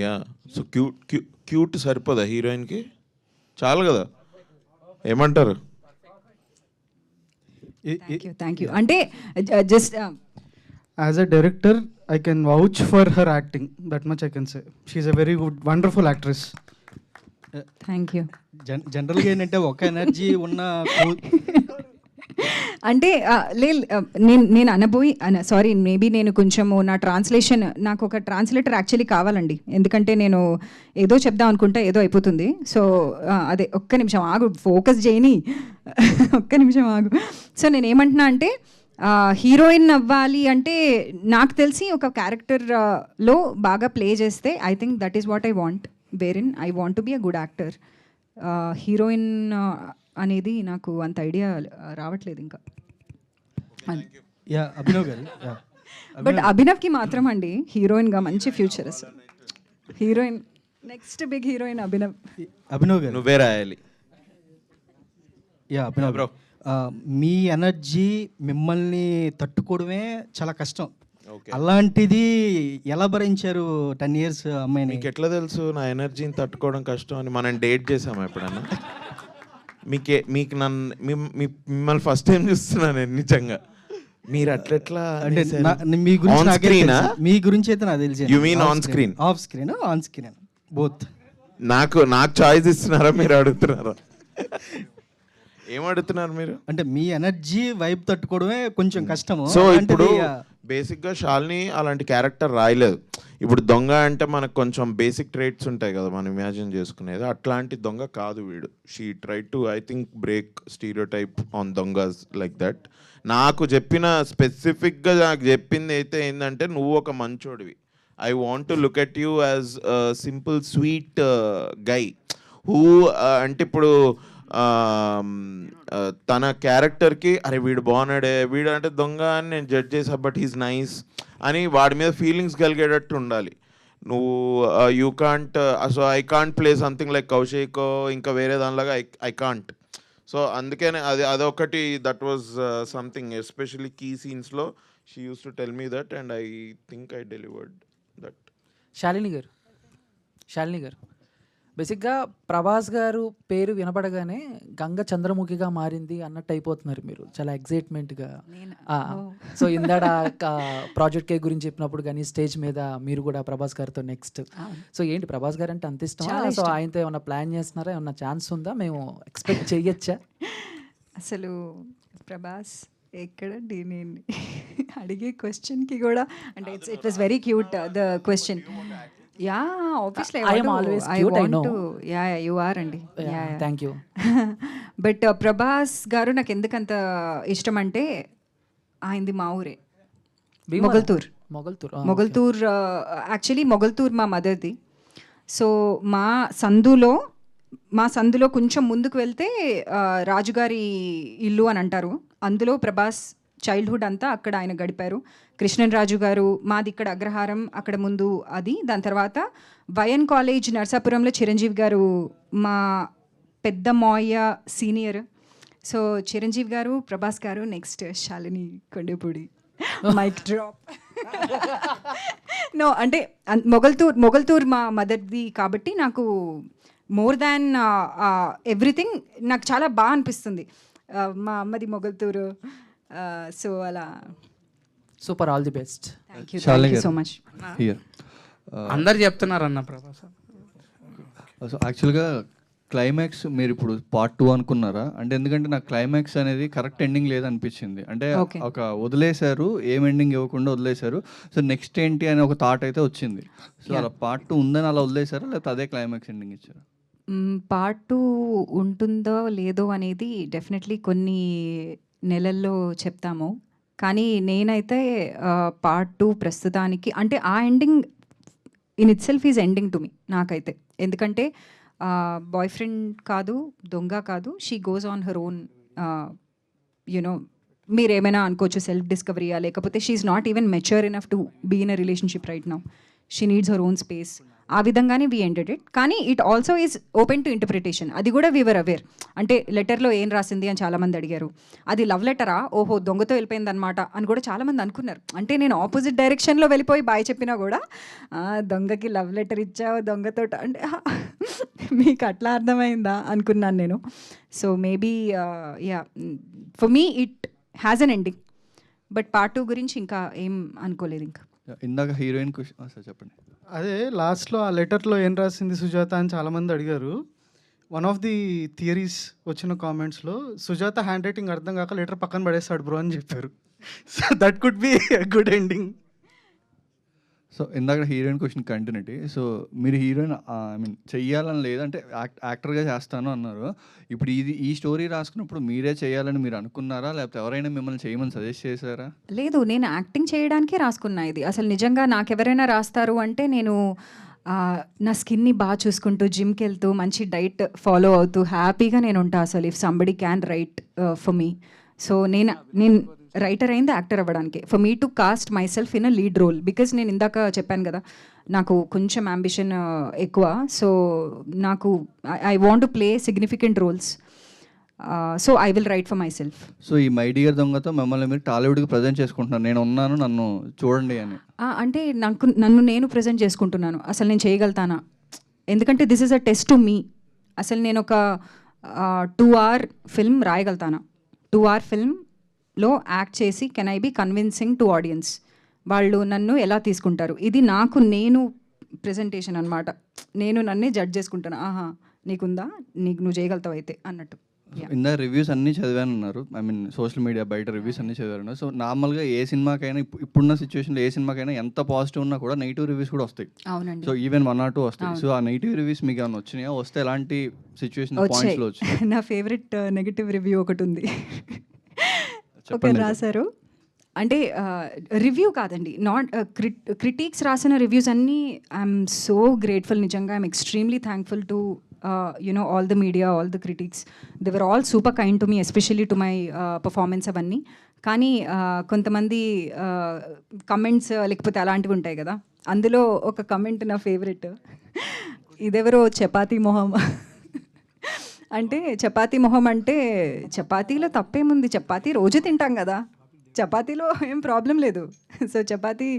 Yeah, so cute సరిపోదా హీరోయిన్ కి? చాలు కదా, ఏమంటారు? Thank you. అంటే just as a director I can vouch for her acting, that much I can say. She's a very good wonderful actress. Thank you. జనరల్గా ఏంటంటే ఒక ఎనర్జీ ఉన్న అంటే నేను సారీ మేబీ నేను కొంచెము నా ట్రాన్స్లేషన్, నాకు ఒక ట్రాన్స్లేటర్ యాక్చువల్లీ కావాలండి. ఎందుకంటే నేను ఏదో చెప్దాం అనుకుంటే ఏదో అయిపోతుంది. సో అదే ఒక్క నిమిషం ఆగు, ఫోకస్ చేయని ఒక్క నిమిషం ఆగు. సో నేను ఏమంటున్నా అంటే, హీరోయిన్ అవ్వాలి అంటే నాకు తెలిసి ఒక క్యారెక్టర్లో బాగా ప్లే చేస్తే I think that is what I want, wherein I want to be a good actor. Heroine అనేది నాకు అంత ఐడియా రావట్లేదు ఇంకా. అభినవ్ గారు, బట్ అభినవ్కి మాత్రం అండి హీరోయిన్గా మంచి future. Heroine next big heroine Abhinav garu, నువ్వే రాయాలి. అభినవ్ బ్రో, మీ ఎనర్జీ మిమ్మల్ని తట్టుకోవడమే చాలా కష్టం. అలాంటిది ఎలా భరించారు 10 years అమ్మాయిని? మీకు ఎట్లా తెలుసు నా ఎనర్జీని తట్టుకోవడం కష్టం అని? మనం డేట్ చేసామా ఎప్పుడన్నా? మీకు మిమ్మల్ని ఫస్ట్ టైం చూస్తున్నాను నేను నిజంగా. మీరు అట్లా అంటే మీ గురించి అయితే నాకు తెలిసి. You mean on screen? Off screen, on screen both. నాకు చాయిస్ ఇస్తున్నారా మీరు అడుగుతున్నారా? ఏం అడుగుతున్నారు మీరు? అంటే మీ ఎనర్జీ వైబ్ తట్టుకోవడమే కొంచెం కష్టము. సో ఇప్పుడు బేసిక్గా శాలిని అలాంటి క్యారెక్టర్ రాయలేదు. ఇప్పుడు దొంగ అంటే మనకు కొంచెం బేసిక్ ట్రేట్స్ ఉంటాయి కదా మనం ఇమాజిన్ చేసుకునేది, అట్లాంటి దొంగ కాదు వీడు. She try to I think break stereotype on దొంగస్ లైక్ దట్. నాకు చెప్పిన స్పెసిఫిక్గా నాకు చెప్పింది అయితే ఏంటంటే, నువ్వు ఒక మంచోడివి, I want to look at you as simple sweet guy who అంటే ఇప్పుడు తన క్యారెక్టర్కి అరే వీడు బాగున్నాడే, వీడు అంటే దొంగ అని నేను జడ్జ్ చేసా బట్ హీస్ నైస్ అని వాడి మీద ఫీలింగ్స్ కలిగేటట్టు ఉండాలి. నువ్వు you can't, so I can't play something like Kaushik ఇంకా వేరే దానిలాగా ఐ కాంట్. సో అందుకనే అదొకటి that was something especially key సీన్స్లో she used to tell me that and I think I delivered that. Shalini garu బేసిక్గా ప్రభాస్ గారు పేరు వినపడగానే గంగ చంద్రముఖిగా మారింది అన్నట్టు అయిపోతున్నారు మీరు, చాలా ఎగ్జైట్మెంట్గా. సో ఇందాడ ప్రాజెక్ట్ కే గురించి చెప్పినప్పుడు కానీ స్టేజ్ మీద మీరు కూడా ప్రభాస్ గారితో నెక్స్ట్, సో ఏంటి ప్రభాస్ గారు అంటే అంత ఇష్టమా? సో ఆయనతో ఏమన్నా ప్లాన్ చేస్తున్నారా, ఏమన్నా ఛాన్స్ ఉందా, మేము ఎక్స్పెక్ట్ చేయొచ్చా? అసలు ప్రభాస్ ఎక్కడండి, నేను అడిగే క్వశ్చన్కి కూడా అంటే it was very cute the question. Yeah, obviously I am always cute, I know. Yeah, you are అండి. Thank you. బట్ ప్రభాస్ గారు నాకు ఎందుకంత ఇష్టం అంటే ఆయనది మా ఊరే, మొగల్తూర్. యాక్చువల్లీ మొగల్తూర్ మా మదర్ది. సో మా సందులో కొంచెం ముందుకు వెళ్తే రాజుగారి ఇల్లు అని అంటారు, అందులో ప్రభాస్ చైల్డ్హుడ్ అంతా అక్కడ ఆయన గడిపారు. కృష్ణన్ రాజు గారు మాది ఇక్కడ అగ్రహారం, అక్కడ ముందు అది. దాని తర్వాత వైఎన్ కాలేజ్ నర్సాపురంలో చిరంజీవి గారు మా పెద్ద మాయ senior. So Chiranjeevi garu, Prabhas garu, next Shalini Kondapudi. Mike drop. No అంటే మొగల్తూర్ మా మదర్ది కాబట్టి నాకు మోర్ దాన్ ఎవ్రీథింగ్ నాకు చాలా బాగా అనిపిస్తుంది. మా అమ్మది మొగల్తూరు. సో అలా super, all the best. Thank you so much. అందరు చెప్తున్నారు అన్న ప్రభాస్. సో యాక్చువల్గా క్లైమాక్స్ మీరు ఇప్పుడు పార్ట్ 2 అనుకున్నారా? అంటే ఎందుకంటే నాకు క్లైమాక్స్ అనేది కరెక్ట్ ఎండింగ్ లేదనిపించింది. అంటే ఒక వదిలేశారు, ఏం ఎండింగ్ ఇవ్వకుండా వదిలేశారు. సో నెక్స్ట్ ఏంటి అని ఒక థాట్ అయితే వచ్చింది. సో అలా పార్ట్ 2 ఉందని అలా వదిలేశారా, లేకపోతే అదే క్లైమాక్స్ ఎండింగ్ ఇచ్చారు? పార్ట్ 2 ఉంటుందో లేదో అనేది డెఫినెట్లీ కొన్ని నెలల్లో చెప్తాము. కానీ నేనైతే పార్ట్ 2 ప్రస్తుతానికి అంటే ఆ ending in itself is ending to me నాకైతే. ఎందుకంటే బాయ్ ఫ్రెండ్ కాదు, దొంగ కాదు, she goes on her own, you know మీరేమైనా అనుకోవచ్చు సెల్ఫ్ డిస్కవరీయా, లేకపోతే she is not even mature enough to be in a relationship right now. She needs her own space. ఆ విధంగానే వీ ఎండెడ్ ఇట్. కానీ it also is open to interpretation. అది కూడా వీ వర్ అవేర్. అంటే లెటర్లో ఏం రాసింది అని చాలామంది అడిగారు. అది లవ్ లెటరా, ఓహో దొంగతో వెళ్ళిపోయింది అనమాట అని కూడా చాలామంది అనుకున్నారు. అంటే నేను ఆపోజిట్ డైరెక్షన్లో వెళ్ళిపోయి బాయ్ చెప్పినా కూడా దొంగకి లవ్ లెటర్ ఇచ్చావు దొంగతో అంటే మీకు అట్లా అర్థమైందా అనుకున్నాను నేను. So maybe yeah for me it has an ending. But part 2 గురించి ఇంకా ఏం అనుకోలేదు. ఇంకా ఇందాక హీరోయిన్ సార్ చెప్పండి. అదే లాస్ట్లో ఆ లెటర్లో ఏం రాసింది సుజాత అని చాలామంది అడిగారు. వన్ ఆఫ్ ది థియరీస్ వచ్చిన కామెంట్స్లో సుజాత హ్యాండ్ రైటింగ్ అర్థం కాక లెటర్ పక్కన పడేస్తాడు బ్రో అని చెప్పారు. So that could be good ending. So ఇందాక హీరోయిన్ క్వశ్చన్ కంటిన్యూటీ. సో మీరు హీరోయిన్ ఐ మీన్ చెయ్యాలని లేదంటే యాక్టర్గా చేస్తాను అన్నారు. ఇప్పుడు ఈ స్టోరీ రాసుకున్నప్పుడు మీరే చేయాలని మీరు అనుకున్నారా, లేకపోతే ఎవరైనా మిమ్మల్ని చేయమని సజెస్ట్ చేశారా? లేదు, నేను యాక్టింగ్ చేయడానికే రాసుకున్నా ఇది. అసలు నిజంగా నాకు ఎవరైనా రాస్తారు అంటే నేను నా స్కిన్ని బాగా చూసుకుంటూ జిమ్కి వెళ్తూ మంచి డైట్ ఫాలో అవుతూ హ్యాపీగా నేను ఉంటా. అసలు if somebody can write for me. So నేను రైటర్ అయింది యాక్టర్ అవ్వడానికి. For me to cast myself in a lead role. Because నేను ఇందాక చెప్పాను కదా నాకు కొంచెం అంబిషన్ ఎక్కువ. సో నాకు I want to play significant roles. So I will write for myself. So ఈ మై డియర్ దొంగతో మిమ్మల్ని మీరు టాలీవుడ్కి ప్రజెంట్ చేసుకుంటున్నారు, నేను ఉన్నాను నన్ను చూడండి అని. అంటే నన్ను నేను ప్రజెంట్ చేసుకుంటున్నాను. అసలు నేను చేయగలుగుతానా? ఎందుకంటే this is a test to me. అసలు నేను ఒక 2 hour ఫిల్మ్ రాయగలుగుతానా? 2 hour ఫిల్మ్లో యాక్ట్ చేసి can I be convincing to audience? వాళ్ళు నన్ను ఎలా తీసుకుంటారు? ఇది నేను ప్రెజెంటేషన్ అనమాట. నేను నన్నే జడ్జ్ చేసుకుంటాను. ఆహా నీకుందా, నువ్వు చేయగలుగుతావు అయితే అన్నట్టు. ఇందా రివ్యూస్ అన్నీ చదివాను అన్నారు. ఐ మీన్ సోషల్ మీడియా బయట రివ్యూస్ అన్నీ చదివాను. సో నార్మల్గా ఏ సినిమాకైనా ఇప్పుడున్న సిచ్యువేషన్లో ఏ సినిమాకైనా ఎంత పాజిటివ్ ఉన్నా కూడా నెగిటివ్ రివ్యూస్ కూడా వస్తాయి. అవునండి. సో ఈవెన్ 1 or 2 వస్తాయి. సో ఆ నెగిటివ్ రివ్యూస్ మీకు ఏమైనా వచ్చినాయా? వస్తే ఎలాంటి సిచ్యువేషన్ పాయింట్స్లో వచ్చాయి? నా ఫేవరెట్ నెగటివ్ రివ్యూ ఒకటి ఉంది. ఒకరు రాశారు, అంటే రివ్యూ కాదండి, నాట్ క్రిటిక్స్ రాసిన రివ్యూస్ అన్నీ ఐఎమ్ సో గ్రేట్ఫుల్. నిజంగా I'm extremely thankful to all the media, all the critics. They were all super kind to me, especially to my performance అవన్నీ. కానీ కొంతమంది కమెంట్స్ లేకపోతే అలాంటివి ఉంటాయి కదా, అందులో ఒక కమెంట్ నా ఫేవరెట్. ఇదెవరో చపాతీ మొహం అంటే చపాతీ మొహం అంటే చపాతీలో తప్పేముంది, చపాతీ రోజు తింటాం కదా, చపాతీలో ఏం ప్రాబ్లం లేదు. సో చపాతీ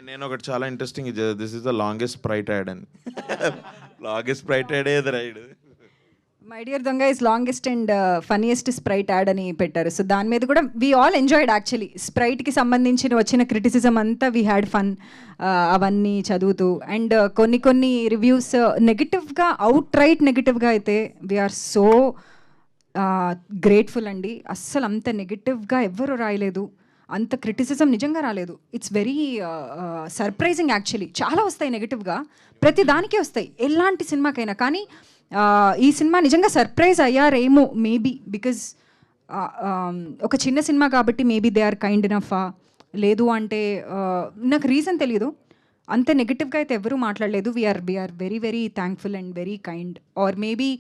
నేను ఒకటి చాలా interesting, this is the longest Sprite ad అని. లాంగెస్ట్ స్ప్రైట్ యాడ్ ఏది రైడ్. మై డియర్ దొంగ is longest and funniest Sprite ad అని పెట్టారు. సో దాని మీద కూడా వీ ఆల్ ఎంజాయ్డ్ యాక్చువల్లీ. స్ప్రైట్కి సంబంధించిన వచ్చిన క్రిటిసిజం అంతా వీ హ్యాడ్ ఫన్ అవన్నీ చదువుతూ. అండ్ కొన్ని రివ్యూస్ నెగిటివ్గా, అవుట్ రైట్ నెగిటివ్గా అయితే వీఆర్ సో గ్రేట్ఫుల్ అండి. అస్సలు అంత నెగిటివ్గా ఎవ్వరూ రాయలేదు, అంత క్రిటిసిజం నిజంగా రాలేదు. It's very surprising actually. చాలా వస్తాయి నెగిటివ్గా, ప్రతి దానికే వస్తాయి ఎలాంటి సినిమాకైనా. కానీ ఈ సినిమా నిజంగా సర్ప్రైజ్ అయ్యారేమో మేబీ, బికాజ్ ఒక చిన్న సినిమా కాబట్టి మేబీ దే ఆర్ కైండ్ ఇనఫా, లేదు అంటే నాకు రీజన్ తెలియదు. అంత నెగిటివ్గా అయితే ఎవరూ మాట్లాడలేదు. We're very very thankful and very kind. Or maybe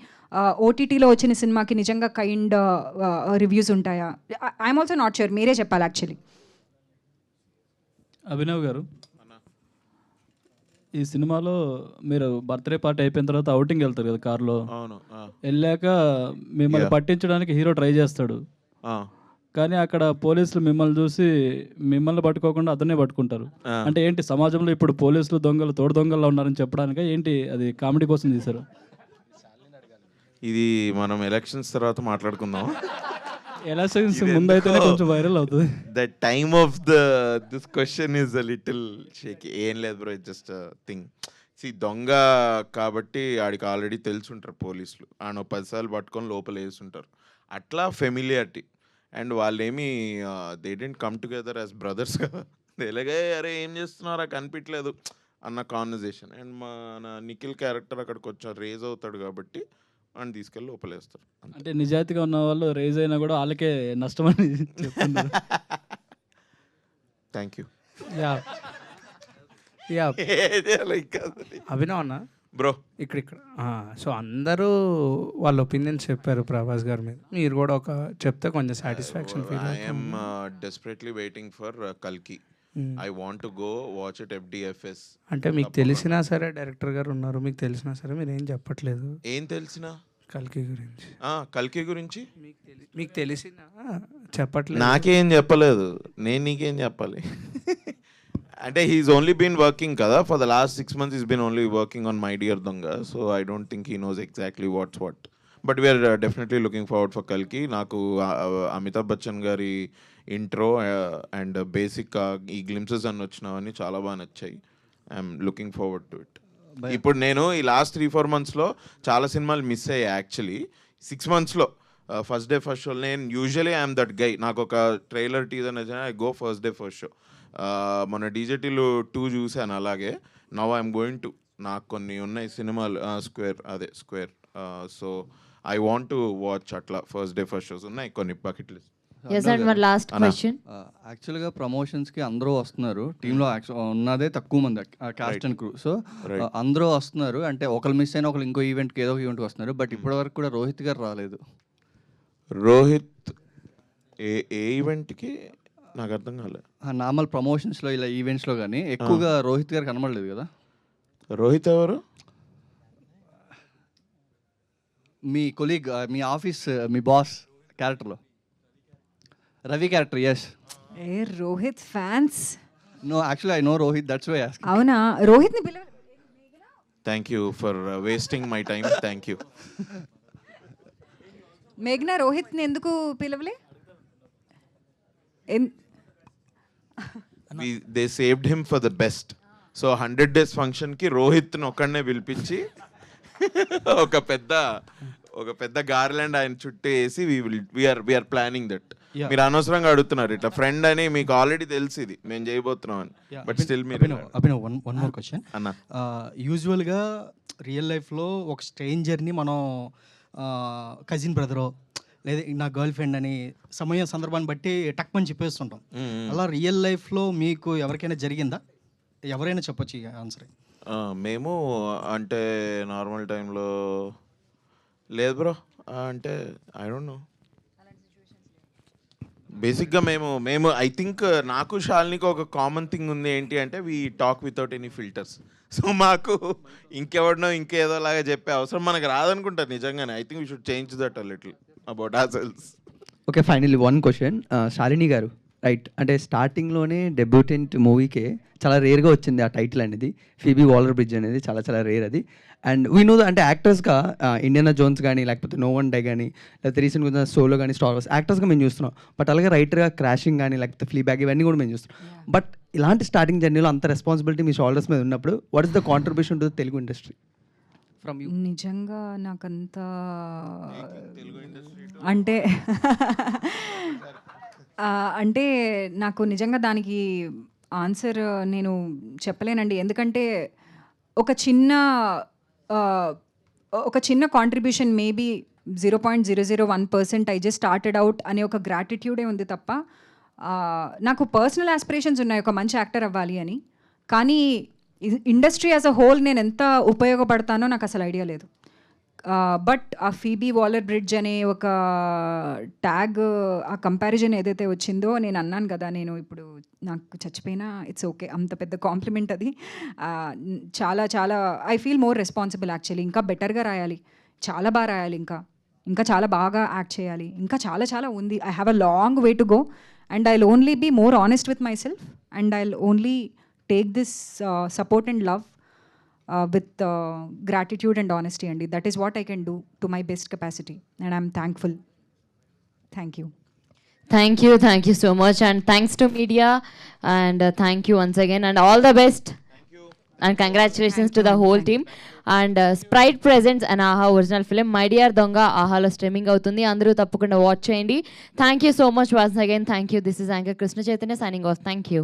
ఓటీటీలో వచ్చిన సినిమాకి నిజంగా కైండ్ రివ్యూస్ ఉంటాయా? ఐఎమ్ ఆల్సో నాట్ ష్యూర్, మీరే చెప్పాలి యాక్చువల్లీ. అభినవ్ గారు, ఈ సినిమాలో మీరు బర్త్డే పార్టీ అయిపోయిన తర్వాత అవుటింగ్ వెళ్తారు కదా కార్లో, వెళ్ళాక మిమ్మల్ని పట్టించడానికి హీరో ట్రై చేస్తాడు, కానీ అక్కడ పోలీసులు మిమ్మల్ని చూసి మిమ్మల్ని పట్టుకోకుండా అతనే పట్టుకుంటారు. అంటే ఏంటి, సమాజంలో ఇప్పుడు పోలీసులు దొంగలు తోడు దొంగల్లో ఉన్నారని చెప్పడానికి ఏంటి, అది కామెడీ కోసం తీశారు? ఇది మనం ఎలక్షన్స్ తర్వాత మాట్లాడుకుందాం. ఎలక్షన్స్ ముందైతేనే కొంచెం వైరల్ అవుతుంది. The time of this question is a little shake. ఏం లేదు బ్రో, జస్ట్ థింగ్. దొంగ కాబట్టి ఆడికి ఆల్రెడీ తెలుసుంటారు పోలీసులు, ఆయన 10 సార్లు పట్టుకొని లోపల వేసుంటారు. అట్లా ఫెమిలియారిటీ. అండ్ వాళ్ళేమి they didn't come together as brothers కదా, ఎలాగే అరే ఏం చేస్తున్నారా కనిపించలేదు అన్న కాన్వర్జేషన్. అండ్ మన నిఖిల్ క్యారెక్టర్ అక్కడికి కొంచెం రేజ్ అవుతాడు కాబట్టి అని తీసుకెళ్ళి లోపలేస్తారు. అంటే నిజాయితీగా ఉన్న వాళ్ళు రేజ్ అయినా కూడా వాళ్ళకే నష్టమని చెప్తున్నారు. Thank you. అభినవ్ అన్న బ్రో ఇక్కడ సో అందరూ వాళ్ళ ఒపీనియన్స్ చెప్పారు ప్రభాస్ గారి మీద, మీరు కూడా ఒక చెప్తే కొంచెం satisfaction feel. I'm desperately waiting for కల్కి. I want to go watch it FDFS. అంటే మీకు తెలిసినా సరే డైరెక్టర్ గారు ఉన్నారు, మీకు తెలిసినా సరే మీరు ఏం చెప్పట్లేదు. ఏం తెలిసినా? కల్కి గురించి. కల్కి గురించి మీకు తెలిసినా చెప్పట్లేదు. నాకేం చెప్పలేదు, నేను నీకేం చెప్పాలి? అంటే హీఈస్ ఓన్లీ బీన్ వర్కింగ్ కదా for the last 6 months. Is been only working on my dear Donga. So I don't think he knows exactly what's what. But we're definitely looking forward for కల్కి. నాకు అమితాబ్ బచ్చన్ గారి ఇంట్రో అండ్ బేసిక్ ఈ గ్లిమ్సెస్ అన్ని వచ్చినవన్నీ చాలా బాగా నచ్చాయి. I'm looking forward to it. ఇప్పుడు నేను ఈ లాస్ట్ 3-4 monthsలో చాలా సినిమాలు మిస్ అయ్యాయి యాక్చువల్లీ. 6 monthsలో ఫస్ట్ డే ఫస్ట్ షో. నేను యూజువలీ ఐఎమ్ దట్ గై. నాకు ఒక ట్రైలర్ టీజర్ నచ్చిన I go first day first show. మన DJTలో 2 చూశాను అలాగే. నవ్ ఐఎమ్ గోయింగ్ టు, నాకు కొన్ని ఉన్నాయి సినిమాలు square. So I want to watch అట్లా ఫస్ట్ డే ఫస్ట్ షోస్ ఉన్నాయి కొన్ని బకెట్ లిస్ట్. యాక్చువల్గా ప్రమోషన్స్కి అందరూ వస్తున్నారు, టీంలో ఉన్నదే తక్కువ మంది కాస్ట్ అండ్ క్రూ. సో అందరూ వస్తున్నారు, అంటే ఒకరు మిస్ అయినా ఒకరు ఇంకో ఈవెంట్కి ఏదో ఒక ఈవెంట్కి వస్తున్నారు. బట్ ఇప్పటి వరకు కూడా రోహిత్ గారు రాలేదు. రోహిత్ ఏ ఈవెంట్కి నాకు అర్థం కాలేదు. నార్మల్ ప్రమోషన్స్లో ఇలా ఈవెంట్స్లో కానీ ఎక్కువగా రోహిత్ గారు కనబడలేదు కదా. రోహిత్ ఎవరు? మీ కొలీగ్, మీ ఆఫీస్, మీ బాస్ క్యారెక్టర్లో రవి క్యారెక్టర్. ఎస్. ఏ Rohit fans? No, actually I know Rohit, that's why asking. అవునా? రోహిత్ని పిలవ. Thank you for wasting my time. Thank you. మేఘ్నా రోహిత్ని ఎందుకు పిలవలే? They saved him for the best. So 100 days ఫంక్షన్కి రోహిత్ని ఒక్కడనే పిలిపించి ఒక పెద్ద గార్లాండ్ ఆయన చుట్టూ వేసి వీఆర్ ప్లానింగ్ దట్. మీరు అనవసరంగా అడుగుతున్నారు ఇట్లా ఫ్రెండ్ అని, మీకు ఆల్రెడీ తెలుసు ఇది మేము చేయబోతున్నాం అని, బట్ స్టిల్ మీరు అభినవ్ వన్ మోర్ క్వశ్చన్ అన్న. యూజువల్గా రియల్ లైఫ్లో ఒక స్ట్రేంజర్ని మనం కజిన్ బ్రదరో లేదా నా గర్ల్ ఫ్రెండ్ అని సందర్భాన్ని బట్టి టక్మని చెప్పేస్తుంటాం. అలా రియల్ లైఫ్లో మీకు ఎవరికైనా జరిగిందా? ఎవరైనా చెప్పొచ్చు ఈ ఆన్సర్. మేము అంటే నార్మల్ టైంలో లేదు బ్రో, అంటే ఐ డోంట్ నో. బేసిక్గా మేము ఐ థింక్ నాకు శాలినికి ఒక కామన్ థింగ్ ఉంది. ఏంటి అంటే we talk without any filters. So మాకు ఇంకెవడనో ఇంకేదో లాగా చెప్పే అవసరం మనకు రాదనుకుంటారు నిజంగానే. I think we should change that a little about ourselves. Okay, finally one question. Shalini గారు, రైట్, అంటే స్టార్టింగ్లోనే డెబ్యూటెంట్ మూవీకే చాలా రేర్గా వచ్చింది ఆ టైటిల్ అనేది, ఫీబీ వాలర్ బ్రిడ్జ్ అనేది చాలా చాలా రేర్ అది. అండ్ వీ నో అంటే యాక్టర్స్గా ఇండియానా జోన్స్ కానీ లేకపోతే నో వన్ డే కానీ లేకపోతే రీసెంట్గా సోలో కానీ స్టార్ వార్స్ యాక్టర్స్గా మేము చూస్తున్నాం. బట్ అలాగే రైటర్గా క్రాషింగ్ కానీ లేకపోతే ఫ్లీ బ్యాగ్ ఇవన్నీ కూడా మేము చూస్తున్నాం. బట్ ఇలాంటి స్టార్టింగ్ జర్నీలో అంత రెస్పాన్సిబిలిటీ మీ షోల్డర్స్ మీద ఉన్నప్పుడు what is the contribution to the Telugu industry from you? నిజంగా నాకంత అంటే అంటే నాకు నిజంగా దానికి ఆన్సర్ నేను చెప్పలేనండి. ఎందుకంటే ఒక చిన్న contribution maybe 0.001% I just started out అనే ఒక గ్రాటిట్యూడే ఉంది తప్ప నాకు పర్సనల్ ఆస్పిరేషన్స్ ఉన్నాయి ఒక మంచి యాక్టర్ అవ్వాలి అని. కానీ ఇండస్ట్రీ యాజ్ అ హోల్ నేను ఎంత ఉపయోగపడతానో నాకు అసలు ఐడియా లేదు. బట్ ఆ ఫీబీ వాలర్ బ్రిడ్జ్ అనే ఒక ట్యాగ్, ఆ కంపారిజన్ ఏదైతే వచ్చిందో, నేను అన్నాను కదా, నేను ఇప్పుడు నాకు చచ్చిపోయినా ఇట్స్ ఓకే, అంత పెద్ద కాంప్లిమెంట్ అది. చాలా చాలా I feel more responsible actually. ఇంకా బెటర్గా రాయాలి, చాలా బాగా రాయాలి, ఇంకా చాలా బాగా యాక్ట్ చేయాలి, ఇంకా చాలా చాలా ఉంది. I have a long way to go and I will only be more honest with myself and I will only take this support and love with gratitude and honesty, and that is what I can do to my best capacity, and I'm thankful. Thank you. Thank you so much, and thanks to media, and thank you once again, and all the best. Thank you. And congratulations to the whole team. And Sprite presents an AHA original film, My Dear Donga, AHAలో స్ట్రీమింగ్ అవుతుంది. అందరూ తప్పకుండా వాచ్ చేయండి. Thank you so much once again. Thank you. This is Anchor Krishna Chaitanya signing off. Thank you.